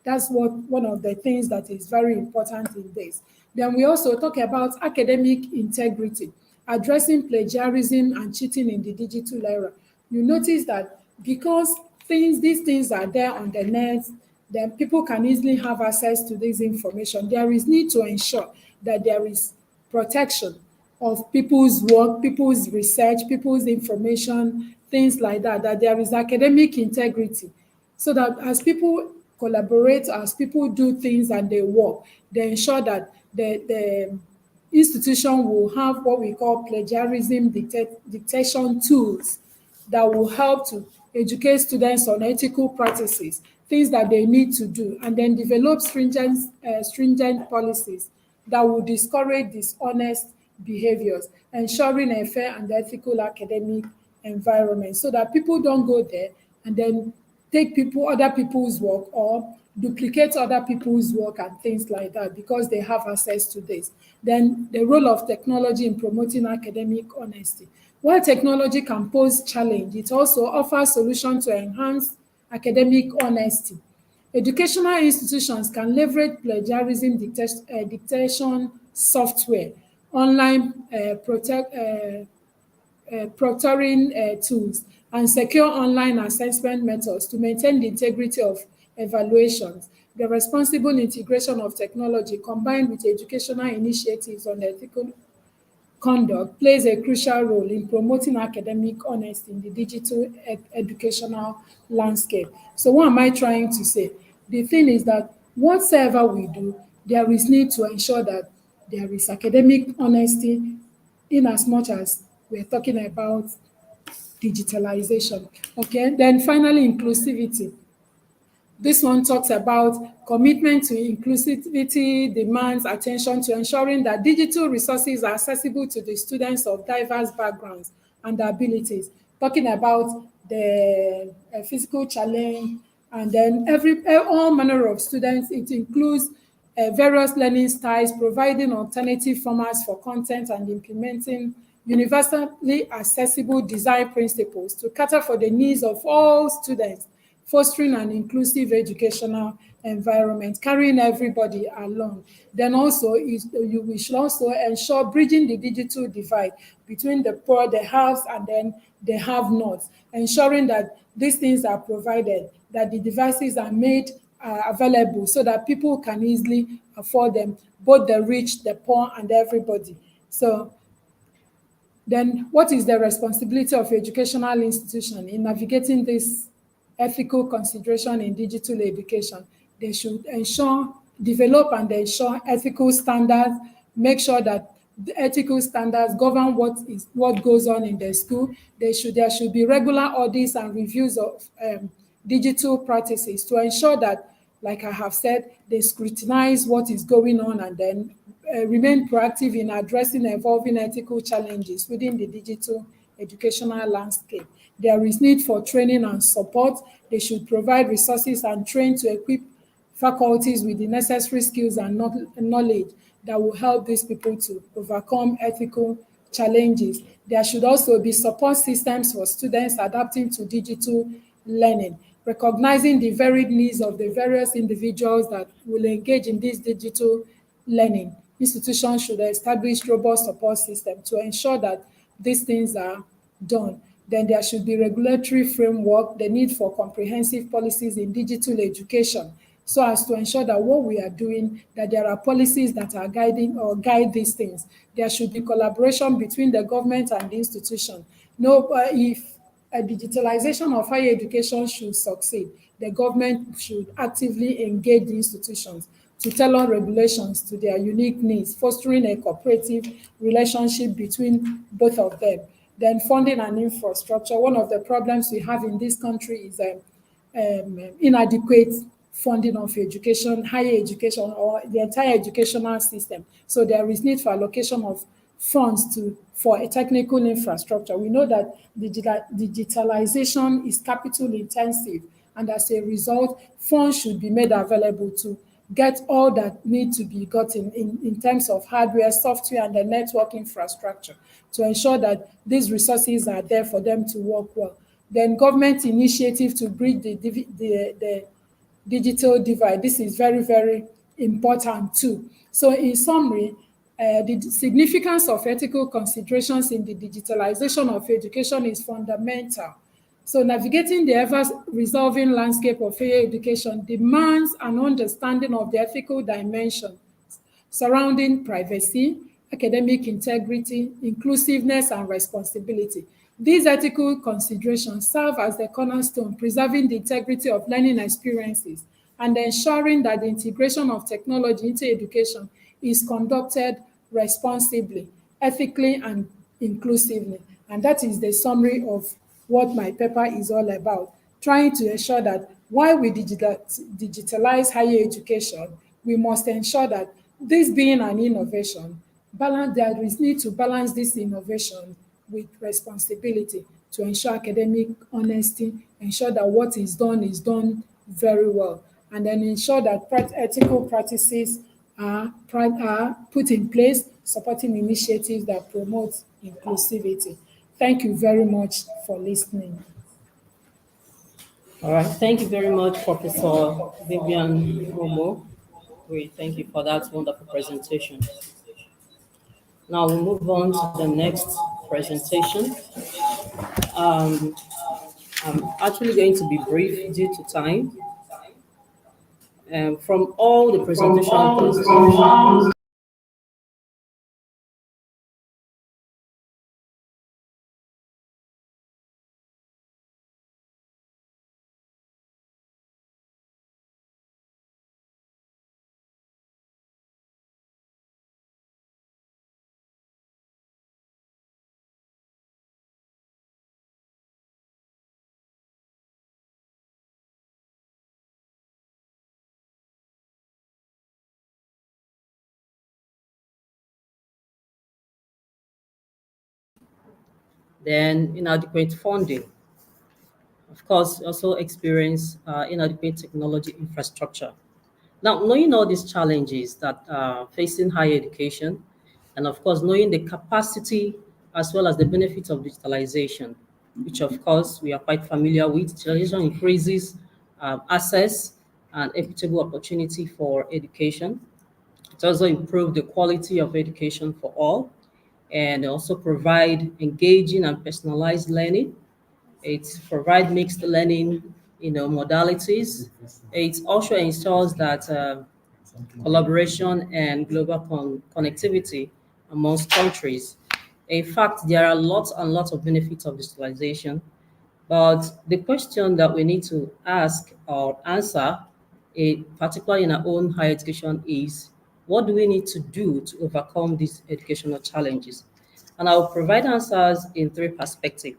That's one of the things that is very important in this. Then we also talk about academic integrity, addressing plagiarism and cheating in the digital era. You notice that because these things are there on the net, then people can easily have access to this information. There is need to ensure that there is protection of people's work, people's research, people's information, things like that, that there is academic integrity. So that as people collaborate, as people do things and they work, they ensure that the institution will have what we call plagiarism detection tools that will help to educate students on ethical practices, things that they need to do, and then develop stringent policies that will discourage dishonest behaviors, ensuring a fair and ethical academic environment so that people don't go there and then take other people's work or duplicate other people's work and things like that because they have access to this. Then the role of technology in promoting academic honesty. While technology can pose challenge, it also offers solutions to enhance academic honesty. Educational institutions can leverage plagiarism dictation software, online proctoring tools, and secure online assessment methods to maintain the integrity of evaluations. The responsible integration of technology combined with educational initiatives on ethical conduct plays a crucial role in promoting academic honesty in the digital educational landscape. So what am I trying to say? The thing is that whatsoever we do, there is need to ensure that there is academic honesty in as much as we're talking about digitalization. Okay, then finally, inclusivity. This one talks about commitment to inclusivity demands attention to ensuring that digital resources are accessible to the students of diverse backgrounds and abilities, talking about the physical challenge, and then all manner of students. It includes various learning styles, providing alternative formats for content and implementing universally accessible design principles to cater for the needs of all students, fostering an inclusive educational environment, carrying everybody along. Then also, we should also ensure bridging the digital divide between the poor, the haves, and then the have-nots, ensuring that these things are provided, that the devices are made available so that people can easily afford them, both the rich, the poor, and everybody. So then what is the responsibility of educational institution in navigating this ethical consideration in digital education? They should develop and ensure ethical standards, make sure that the ethical standards govern what goes on in the school. There should be regular audits and reviews of digital practices to ensure that, like I have said, they scrutinize what is going on and then remain proactive in addressing evolving ethical challenges within the digital educational landscape. There is need for training and support. They should provide resources and train to equip faculties with the necessary skills and knowledge that will help these people to overcome ethical challenges. There should also be support systems for students adapting to digital learning, recognizing the varied needs of the various individuals that will engage in this digital learning. Institutions should establish robust support systems to ensure that these things are done. Then there should be regulatory framework, the need for comprehensive policies in digital education, so as to ensure that what we are doing, that there are policies that are guiding or guide these things. There should be collaboration between the government and the institution. If a digitalization of higher education should succeed, the government should actively engage the institutions to tailor regulations to their unique needs, fostering a cooperative relationship between both of them. Then funding and infrastructure. One of the problems we have in this country is inadequate funding of education, higher education, or the entire educational system. So there is need for allocation of funds for a technical infrastructure. We know that digitalization is capital intensive, and as a result, funds should be made available to get all that need to be gotten in terms of hardware, software, and the network infrastructure to ensure that these resources are there for them to work well. Then government initiative to bridge the digital divide. This is very, very important too. So in summary, the significance of ethical considerations in the digitalization of education is fundamental. So navigating the ever-resolving landscape of higher education demands an understanding of the ethical dimension surrounding privacy, academic integrity, inclusiveness, and responsibility. These ethical considerations serve as the cornerstone, preserving the integrity of learning experiences and ensuring that the integration of technology into education is conducted responsibly, ethically, and inclusively. And that is the summary of what my paper is all about, trying to ensure that while we digitalize higher education, we must ensure that this being an innovation, there is need to balance this innovation with responsibility to ensure academic honesty, ensure that what is done very well, and then ensure that ethical practices are put in place, supporting initiatives that promote inclusivity. Thank you very much for listening. All right. Thank you very much, Professor Vivian Romo. We thank you for that wonderful presentation. Now we'll move on to the next presentation. Um, I'm actually going to be brief due to time. From all the presentations, then inadequate funding. Of course, also experience inadequate technology infrastructure. Now, knowing all these challenges that are facing higher education, and of course, knowing the capacity as well as the benefits of digitalization, which of course we are quite familiar with, digitalization increases access and equitable opportunity for education. It also improves the quality of education for all, and also provide engaging and personalized learning. It provides mixed learning, modalities. It also ensures that collaboration and global connectivity amongst countries. In fact, there are lots and lots of benefits of digitalization, but the question that we need to ask or answer, particularly in our own higher education, is what do we need to do to overcome these educational challenges? And I'll provide answers in three perspectives.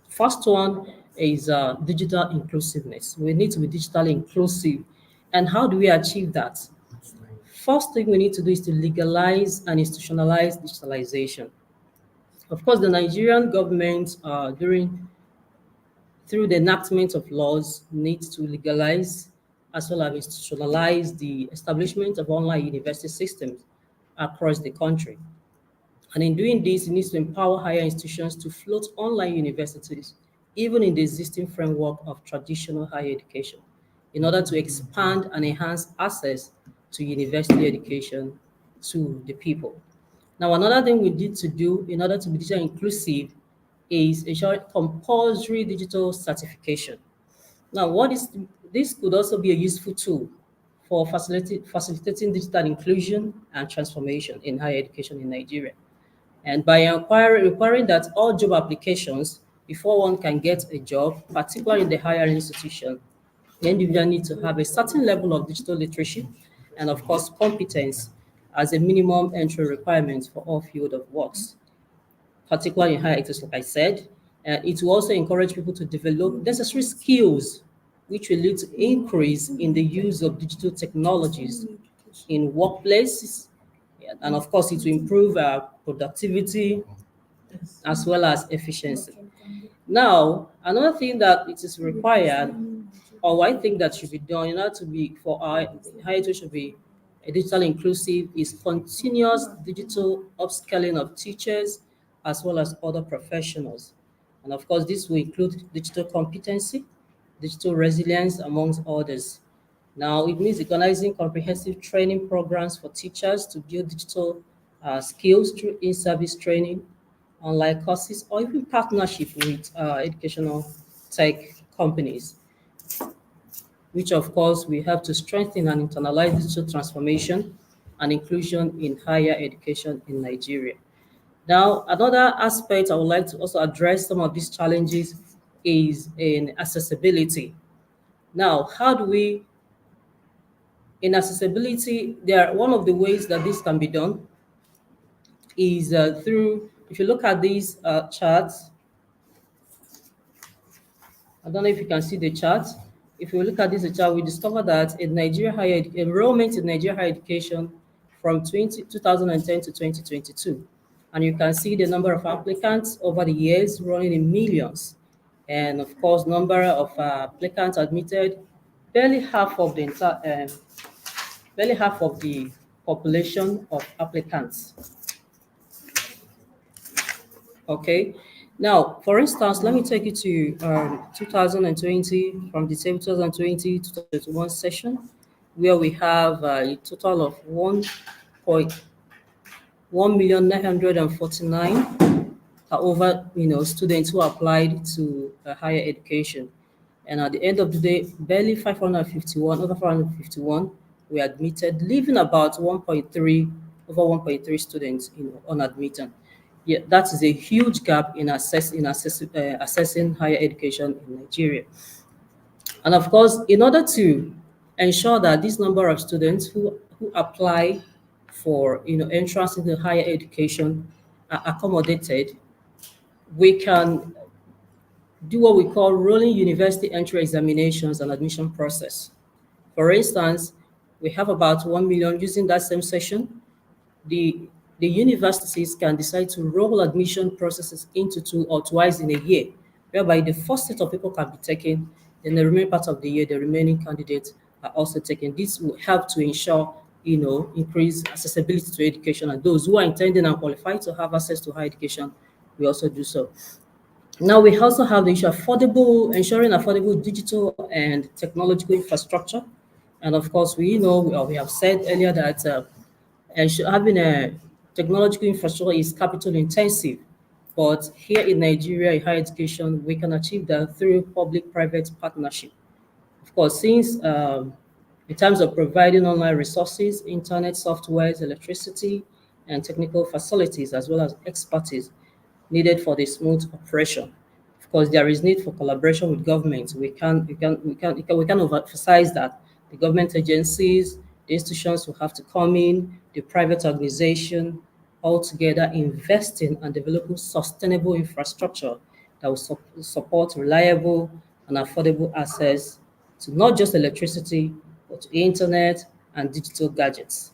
First one is digital inclusiveness. We need to be digitally inclusive. And how do we achieve that? First thing we need to do is to legalize and institutionalize digitalization. Of course, the Nigerian government, through the enactment of laws, needs to legalize as well as institutionalize the establishment of online university systems across the country. And in doing this, it needs to empower higher institutions to float online universities, even in the existing framework of traditional higher education, in order to expand and enhance access to university education to the people. Now, another thing we need to do in order to be digital inclusive is ensure compulsory digital certification. Now, this could also be a useful tool for facilitating digital inclusion and transformation in higher education in Nigeria. And by requiring that all job applications, before one can get a job, particularly in the higher institution, the individual needs to have a certain level of digital literacy and, of course, competence as a minimum entry requirement for all field of works, particularly in higher education, like I said. It will also encourage people to develop necessary skills, which will lead to increase in the use of digital technologies in workplaces. And of course, it will improve productivity as well as efficiency. Now, another thing that it is required, or I think that should be done in order to be for our higher education should be digital inclusive, is continuous digital upskilling of teachers as well as other professionals. And of course, this will include digital competency, digital resilience, amongst others. Now, it means organizing comprehensive training programs for teachers to build digital skills through in-service training, online courses, or even partnership with educational tech companies, which of course will help to strengthen and internalize digital transformation and inclusion in higher education in Nigeria. Now, another aspect I would like to also address some of these challenges is in accessibility. Now, how do we, in accessibility, one of the ways that this can be done is through, if you look at these charts, I don't know if you can see the chart. if you look at this chart, we discover that in enrollment in Nigeria higher education from 2010 to 2022. And you can see the number of applicants over the years running in millions. And of course, number of applicants admitted, barely half of the barely half of the population of applicants. Okay. Now, for instance, let me take you to 2020, from the same 2020 to 2021 session, where we have a total of 1,949 over students who applied to higher education. And at the end of the day, barely 551, over 551 were admitted, leaving about 1.3, over 1.3 students unadmitted. Yeah, that is a huge gap in assessing higher education in Nigeria. And of course, in order to ensure that this number of students who apply for entrance into higher education are accommodated, we can do what we call rolling university entry examinations and admission process. For instance, we have about 1 million using that same session. The universities can decide to roll admission processes into 2 or twice in a year, whereby the first set of people can be taken, then the remaining part of the year, the remaining candidates are also taken. This will help to ensure, increase accessibility to education, and those who are intending and qualified to have access to higher education, we also do so. Now, we also have the issue of ensuring affordable digital and technological infrastructure. And of course, we have said earlier that having a technological infrastructure is capital intensive. But here in Nigeria, in higher education, we can achieve that through public-private partnership. Of course, since in terms of providing online resources, internet, softwares, electricity, and technical facilities, as well as expertise needed for the smooth operation. Of course, there is need for collaboration with government. We can overemphasize that the government agencies, the institutions will have to come in, the private organization, all together investing and developing sustainable infrastructure that will support reliable and affordable access to not just electricity, but to internet and digital gadgets.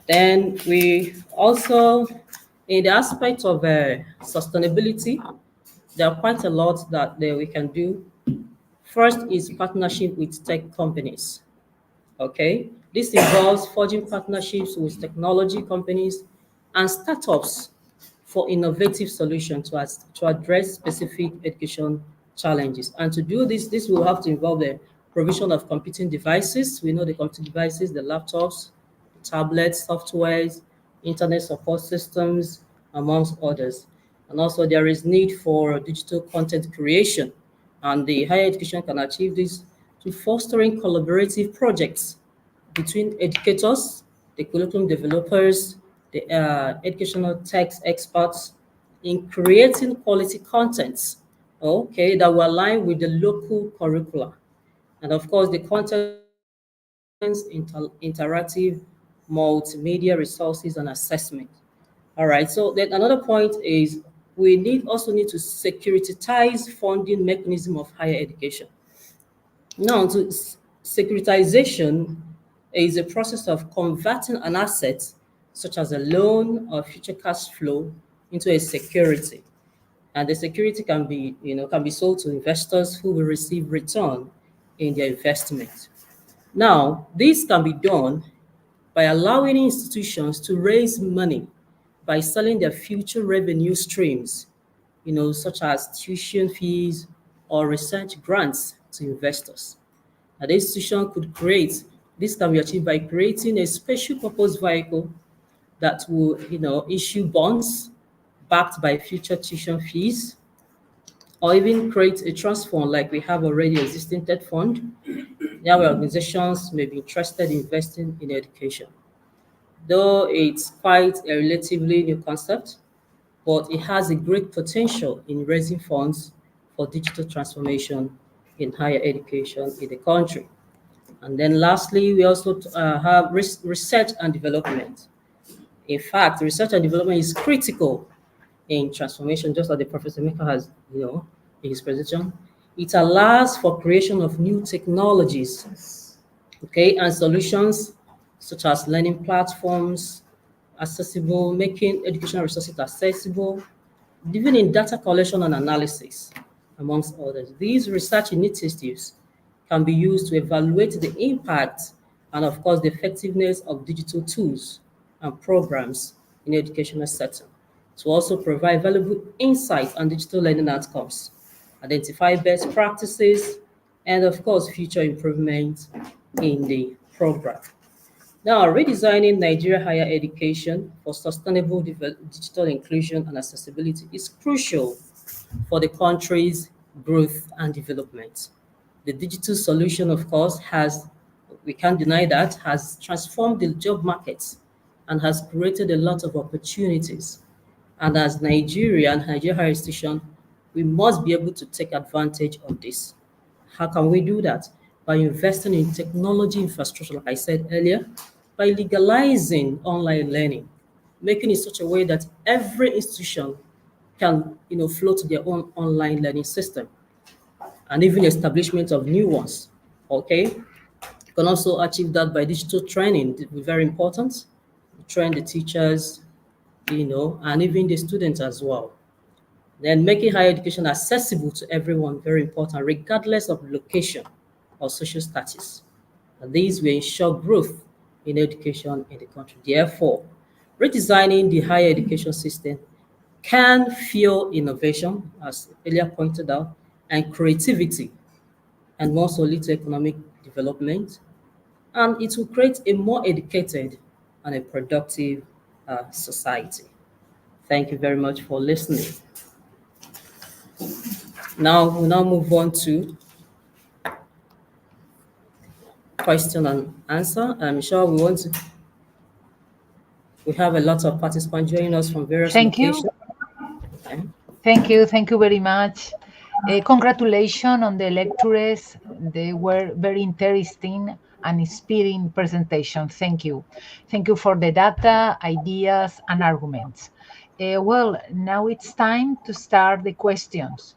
Then we also, in the aspect of sustainability, there are quite a lot that we can do. First is partnership with tech companies. Okay, this involves forging partnerships with technology companies and startups for innovative solutions to address specific education challenges. And to do this, this will have to involve the provision of computing devices. We know the computing devices, the laptops, the tablets, softwares, internet support systems, amongst others. And also there is need for digital content creation. And the higher education can achieve this to fostering collaborative projects between educators, the curriculum developers, the educational tech experts in creating quality contents, okay, that will align with the local curricula. And of course, the contents, interactive, multimedia resources, and assessment. All right, so then another point is we also need to securitize funding mechanism of higher education. Now, securitization is a process of converting an asset, such as a loan or future cash flow, into a security. And the security can be sold to investors who will receive return in their investment. Now, this can be done by allowing institutions to raise money by selling their future revenue streams, such as tuition fees or research grants to investors. And the institution this can be achieved by creating a special purpose vehicle that will, issue bonds backed by future tuition fees, or even create a trust fund like we have already existing debt fund. There are organizations may be interested in investing in education. Though it's quite a relatively new concept, but it has a great potential in raising funds for digital transformation in higher education in the country. And then lastly, we also have research and development. In fact, research and development is critical in transformation, just like the Professor Mika has, in his presentation. It allows for creation of new technologies, okay, and solutions such as learning platforms, accessible, making educational resources accessible, even in data collection and analysis, amongst others. These research initiatives can be used to evaluate the impact and, of course, the effectiveness of digital tools and programs in educational setting, to also provide valuable insight on digital learning outcomes, identify best practices, and, of course, future improvements in the program. Now, redesigning Nigeria higher education for sustainable digital inclusion and accessibility is crucial for the country's growth and development. The digital solution, of course, we can't deny that, has transformed the job markets and has created a lot of opportunities. And as Nigeria and Nigeria higher institution, we must be able to take advantage of this. How can we do that? By investing in technology infrastructure, like I said earlier, by legalizing online learning, making it such a way that every institution can, float their own online learning system, and even establishment of new ones. Okay, you can also achieve that by digital training. It will be very important. Train the teachers, and even the students as well. Then making higher education accessible to everyone, very important, regardless of location or social status. And these will ensure growth in education in the country. Therefore, redesigning the higher education system can fuel innovation, as earlier pointed out, and creativity, and also lead to economic development. And it will create a more educated and a productive society. Thank you very much for listening. Now we'll now move on to question and answer. I'm sure we have a lot of participants joining us from various Thank you. locations. Okay. Thank you very much. Congratulations on the lectures. They were very interesting and inspiring presentation. Thank you. Thank you for the data, ideas, and arguments. Well, now it's time to start the questions.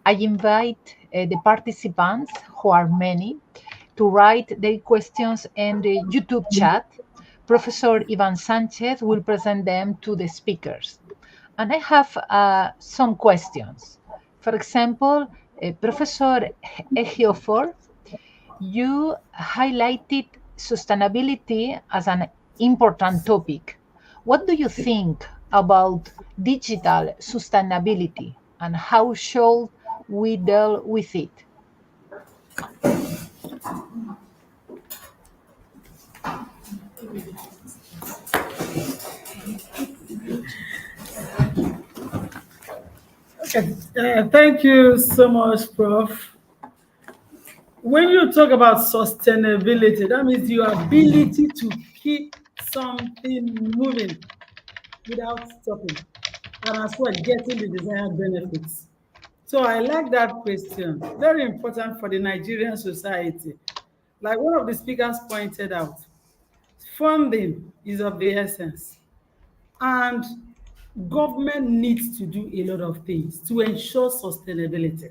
I invite the participants, who are many, to write their questions in the YouTube chat. Professor Ivan Sanchez will present them to the speakers. And I have some questions. For example, Professor Ejiofor, you highlighted sustainability as an important topic. What do you think about digital sustainability, and how should we deal with it? Okay, thank you so much, Prof. When you talk about sustainability, that means your ability to keep something moving without stopping, and as well getting the desired benefits. So I like that question. Very important for the Nigerian society. Like one of the speakers pointed out, funding is of the essence. And government needs to do a lot of things to ensure sustainability.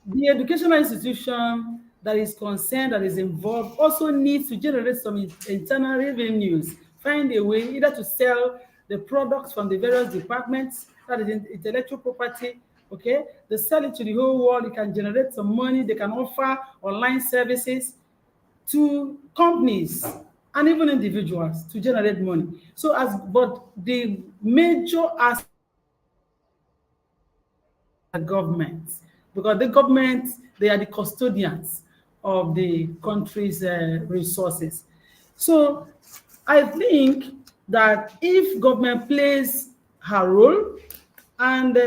The educational institution that is concerned, that is involved, also needs to generate some internal revenues, find a way either to sell the products from the various departments, that is intellectual property, okay? They sell it to the whole world, it can generate some money, they can offer online services to companies and even individuals to generate money. But the major aspect of the government, because the government, they are the custodians of the country's resources. So I think that if government plays her role and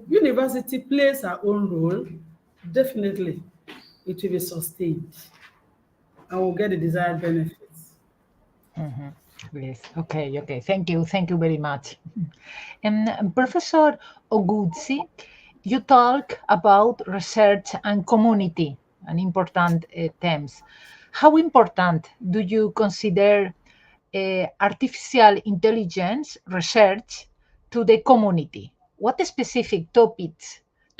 university plays her own role, definitely it will be sustained and will get the desired benefits. Yes. Okay. Thank you very much. And Professor Oguzzi, you talk about research and community, an important themes. How important do you consider artificial intelligence research to the community? What specific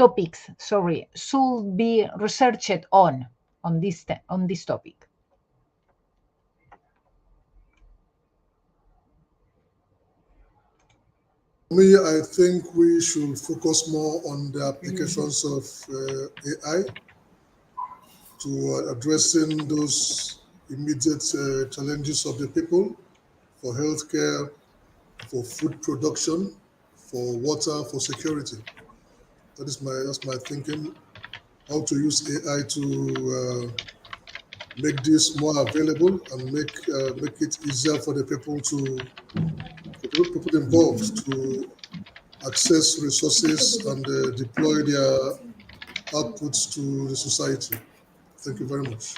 topics, sorry, should be researched on this topic? Me, I think we should focus more on the applications of AI to addressing those immediate challenges of the people for healthcare, for food production, for water, for security. That's my thinking. How to use AI to make this more available and make it easier for the people involved to access resources and deploy their outputs to the society. Thank you very much.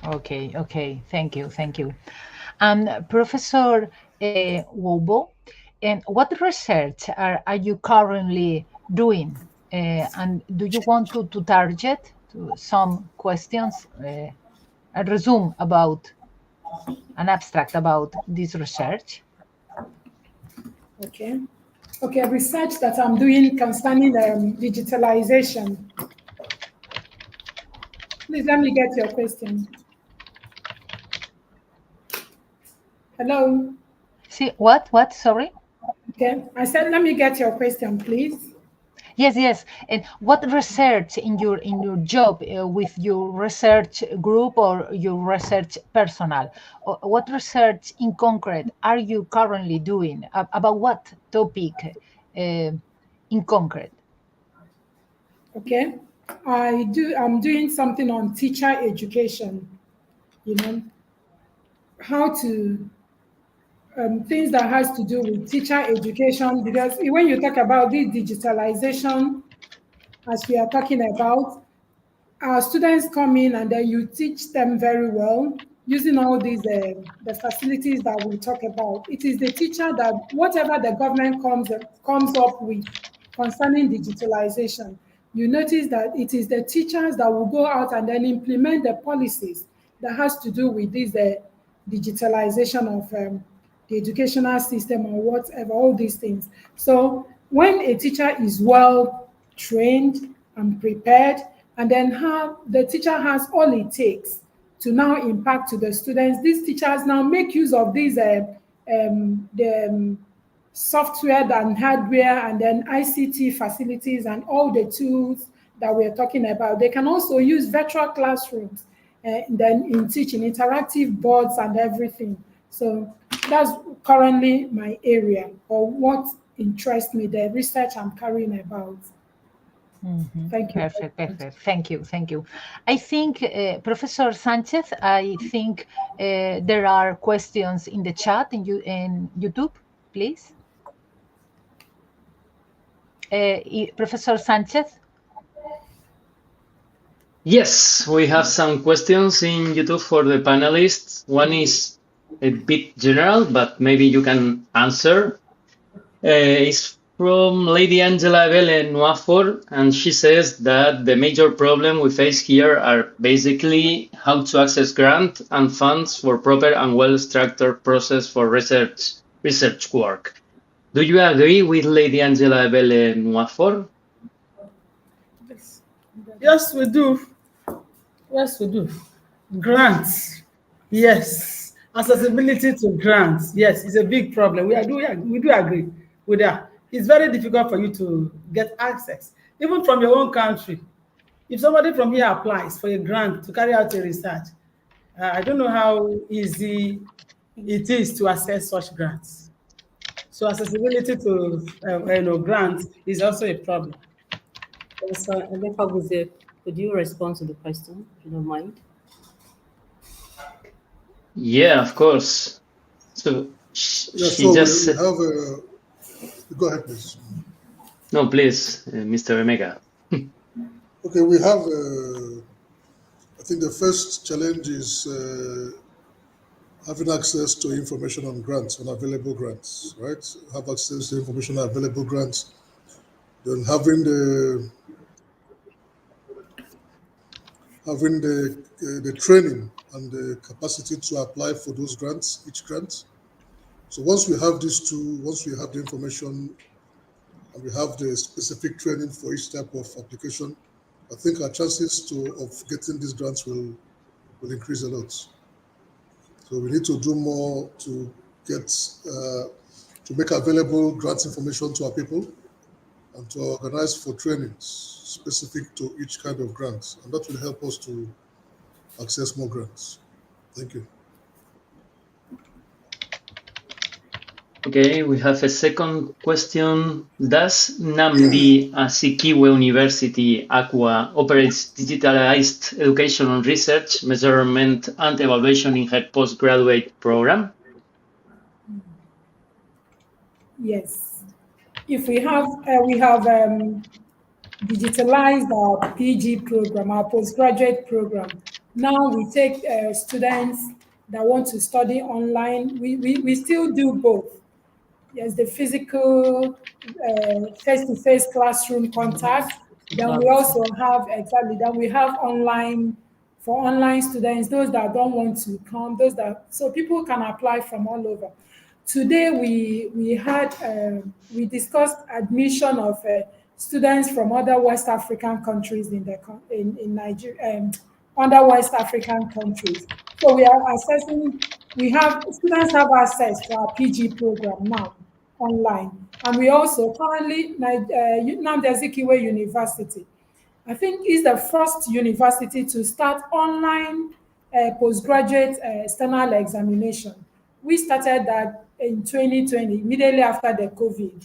Okay, thank you. And Professor Wobo, and what research are you currently doing? And do you want to target to some questions, a resume about an abstract about this research? Okay. Research that I'm doing concerning digitalization. Please let me get your question. Hello? See, what? Sorry? Okay. I said, let me get your question, please. Yes. And what research in your job with your research group or your research personnel? What research in concrete are you currently doing about what topic in concrete? Okay. I'm doing something on teacher education, how to things that has to do with teacher education, because when you talk about this digitalization, as we are talking about, our students come in and then you teach them very well using all these the facilities that we talk about. It is the teacher that whatever the government comes up with concerning digitalization, you notice that it is the teachers that will go out and then implement the policies that has to do with this digitalization of the educational system or whatever, all these things. So when a teacher is well trained and prepared, and then the teacher has all it takes to now impact to the students, these teachers now make use of these the software and hardware and then ICT facilities and all the tools that we're talking about. They can also use virtual classrooms and then in teaching interactive boards and everything. So that's currently my area or what interests me, the research I'm carrying about. Mm-hmm. Thank you. Perfect. Thank you. I think, Professor Sanchez, there are questions in the chat in YouTube, please. Professor Sanchez? Yes, we have some questions in YouTube for the panelists. One is a bit general, but maybe you can answer. It's from Lady Angela Bele Noafor, and she says that the major problem we face here are basically how to access grant and funds for proper and well-structured process for research work. Do you agree with Lady Angela Bele Noafor? Yes, we do. Grants. Yes. Accessibility to grants. Yes, it's a big problem. We do agree with that. It's very difficult for you to get access, even from your own country. If somebody from here applies for a grant to carry out a research, I don't know how easy it is to access such grants. So accessibility to grants is also a problem. So, Emeka, could you respond to the question, if you don't mind? Yeah, of course. So she just said... Go ahead, please. No, please, Mr. Emeka. Okay, we have, I think the first challenge is having access to information on grants, on available grants, right? Have access to information on available grants, then having the training and the capacity to apply for those grants, each grant. So once we have these two, once we have the information and we have the specific training for each type of application, I think our chances of getting these grants will increase a lot. So we need to do more to get to make available grants information to our people and to organize for trainings specific to each kind of grants, and that will help us to access more grants. Thank you. Okay, we have a second question. Does Nnamdi Azikiwe University, Aqua, operates digitalized education and research, measurement, and evaluation in her postgraduate program? Yes. If we have digitalized our PG program, our postgraduate program. Now we take students that want to study online. We still do both. Yes, the physical face-to-face classroom contact. Then we also have then we have online for online students, those that don't want to come, so people can apply from all over. Today we discussed admission of students from other West African countries in Nigeria, other West African countries. So we are assessing. Students have access to our PG program now online, and we also currently Nnamdi Azikiwe University, I think, is the first university to start online postgraduate external examination. We started that in 2020, immediately after the COVID.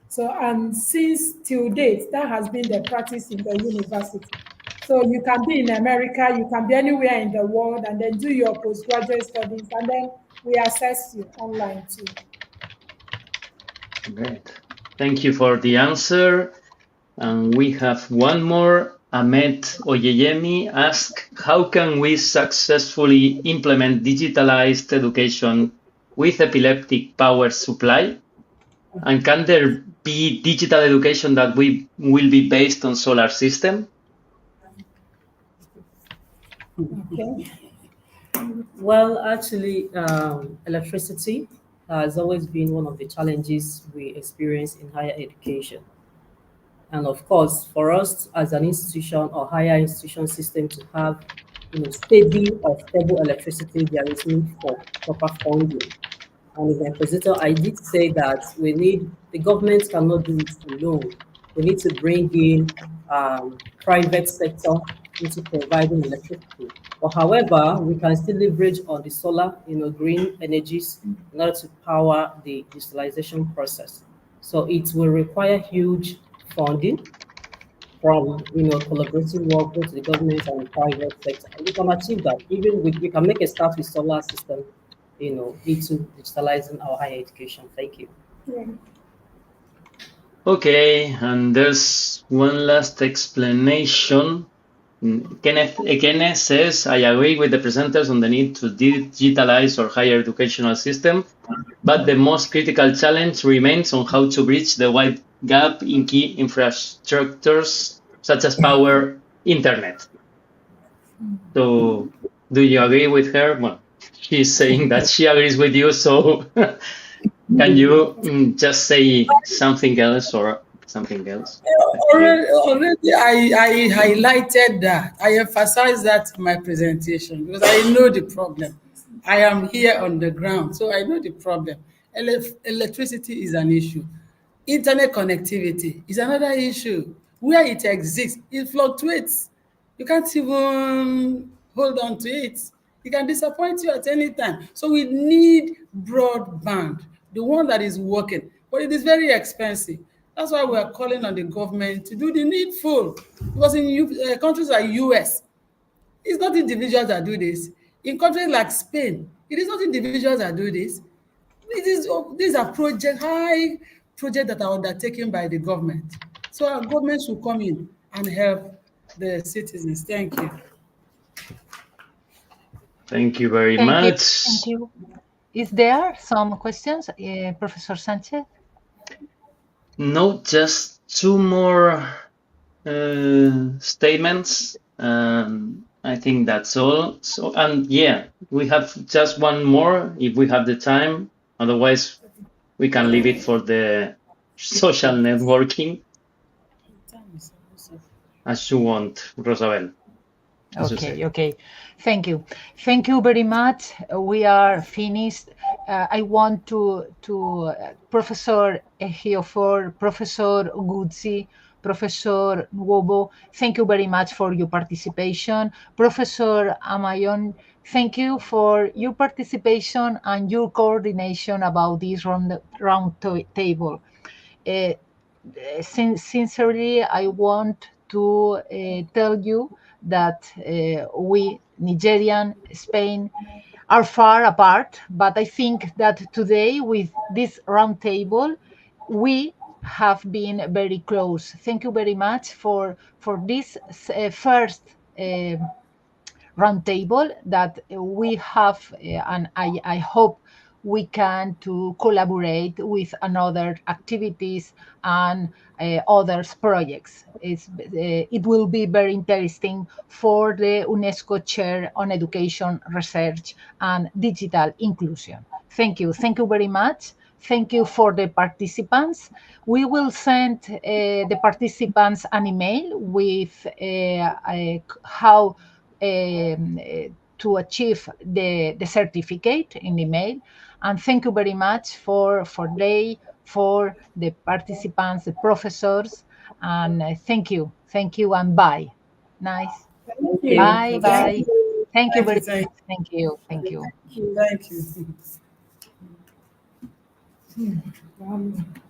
So, and since till date, that has been the practice in the university. So you can be in America, you can be anywhere in the world, and then do your postgraduate studies, and then we assess you online too. Great. Thank you for the answer. And we have one more. Ahmed Oyeyemi asks, how can we successfully implement digitalized education with epileptic power supply? And can there be digital education that will be based on solar system? Okay. Well, actually, electricity has always been one of the challenges we experience in higher education. And of course, for us as an institution or higher institution system to have steady or stable electricity, there is need for proper funding. And in my presentation, I did say that the government cannot do it alone. We need to bring in private sector into providing electricity. But however, we can still leverage on the solar, green energies in order to power the digitalization process. So it will require huge funding from collaborative work both the government and the private sector. And we can achieve that. We can make a start with solar system, into digitalizing our higher education. Thank you. Yeah. Okay, and there's one last explanation. Kenneth says, I agree with the presenters on the need to digitalize our higher educational system, but the most critical challenge remains on how to bridge the wide gap in key infrastructures such as power, internet. So, do you agree with her? Well, she's saying that she agrees with you, so can you just say something else or something else? Already I highlighted that. I emphasized that in my presentation because I know the problem. I am here on the ground, so I know the problem. Electricity is an issue. Internet connectivity is another issue. Where it exists, it fluctuates. You can't even hold on to it. It can disappoint you at any time. So we need broadband, the one that is working, but it is very expensive. That's why we are calling on the government to do the needful. Because in countries like US, it's not individuals that do this. In countries like Spain, it is not individuals that do this. These are high projects that are undertaken by the government. So our government should come in and help the citizens. Thank you. Thank you very much. Thank you. Is there some questions, Professor Sanchez? No, just two more statements. I think that's all. So, and yeah, we have just one more if we have the time. Otherwise, we can leave it for the social networking as you want, Rosabel. Okay. Thank you. Thank you very much. We are finished. I want to Professor Ejiofor, Professor Guzzi, Professor Nwobo, thank you very much for your participation. Professor Amayon, thank you for your participation and your coordination about this round table. Sincerely, I want to tell you that we, Nigerian, Spain, are far apart, but I think that today with this roundtable, we have been very close. Thank you very much for this first roundtable that we have, and I hope we can to collaborate with another activities and others projects. It will be very interesting for the UNESCO Chair on Education, Research and Digital Inclusion. Thank you very much. Thank you for the participants. We will send the participants an email with how to achieve the certificate in email. And thank you very much for the participants, the professors, and thank you and bye. Nice. Thank you. Bye. Thank you. Thank you very Thank much. Thank you. you. Thank you.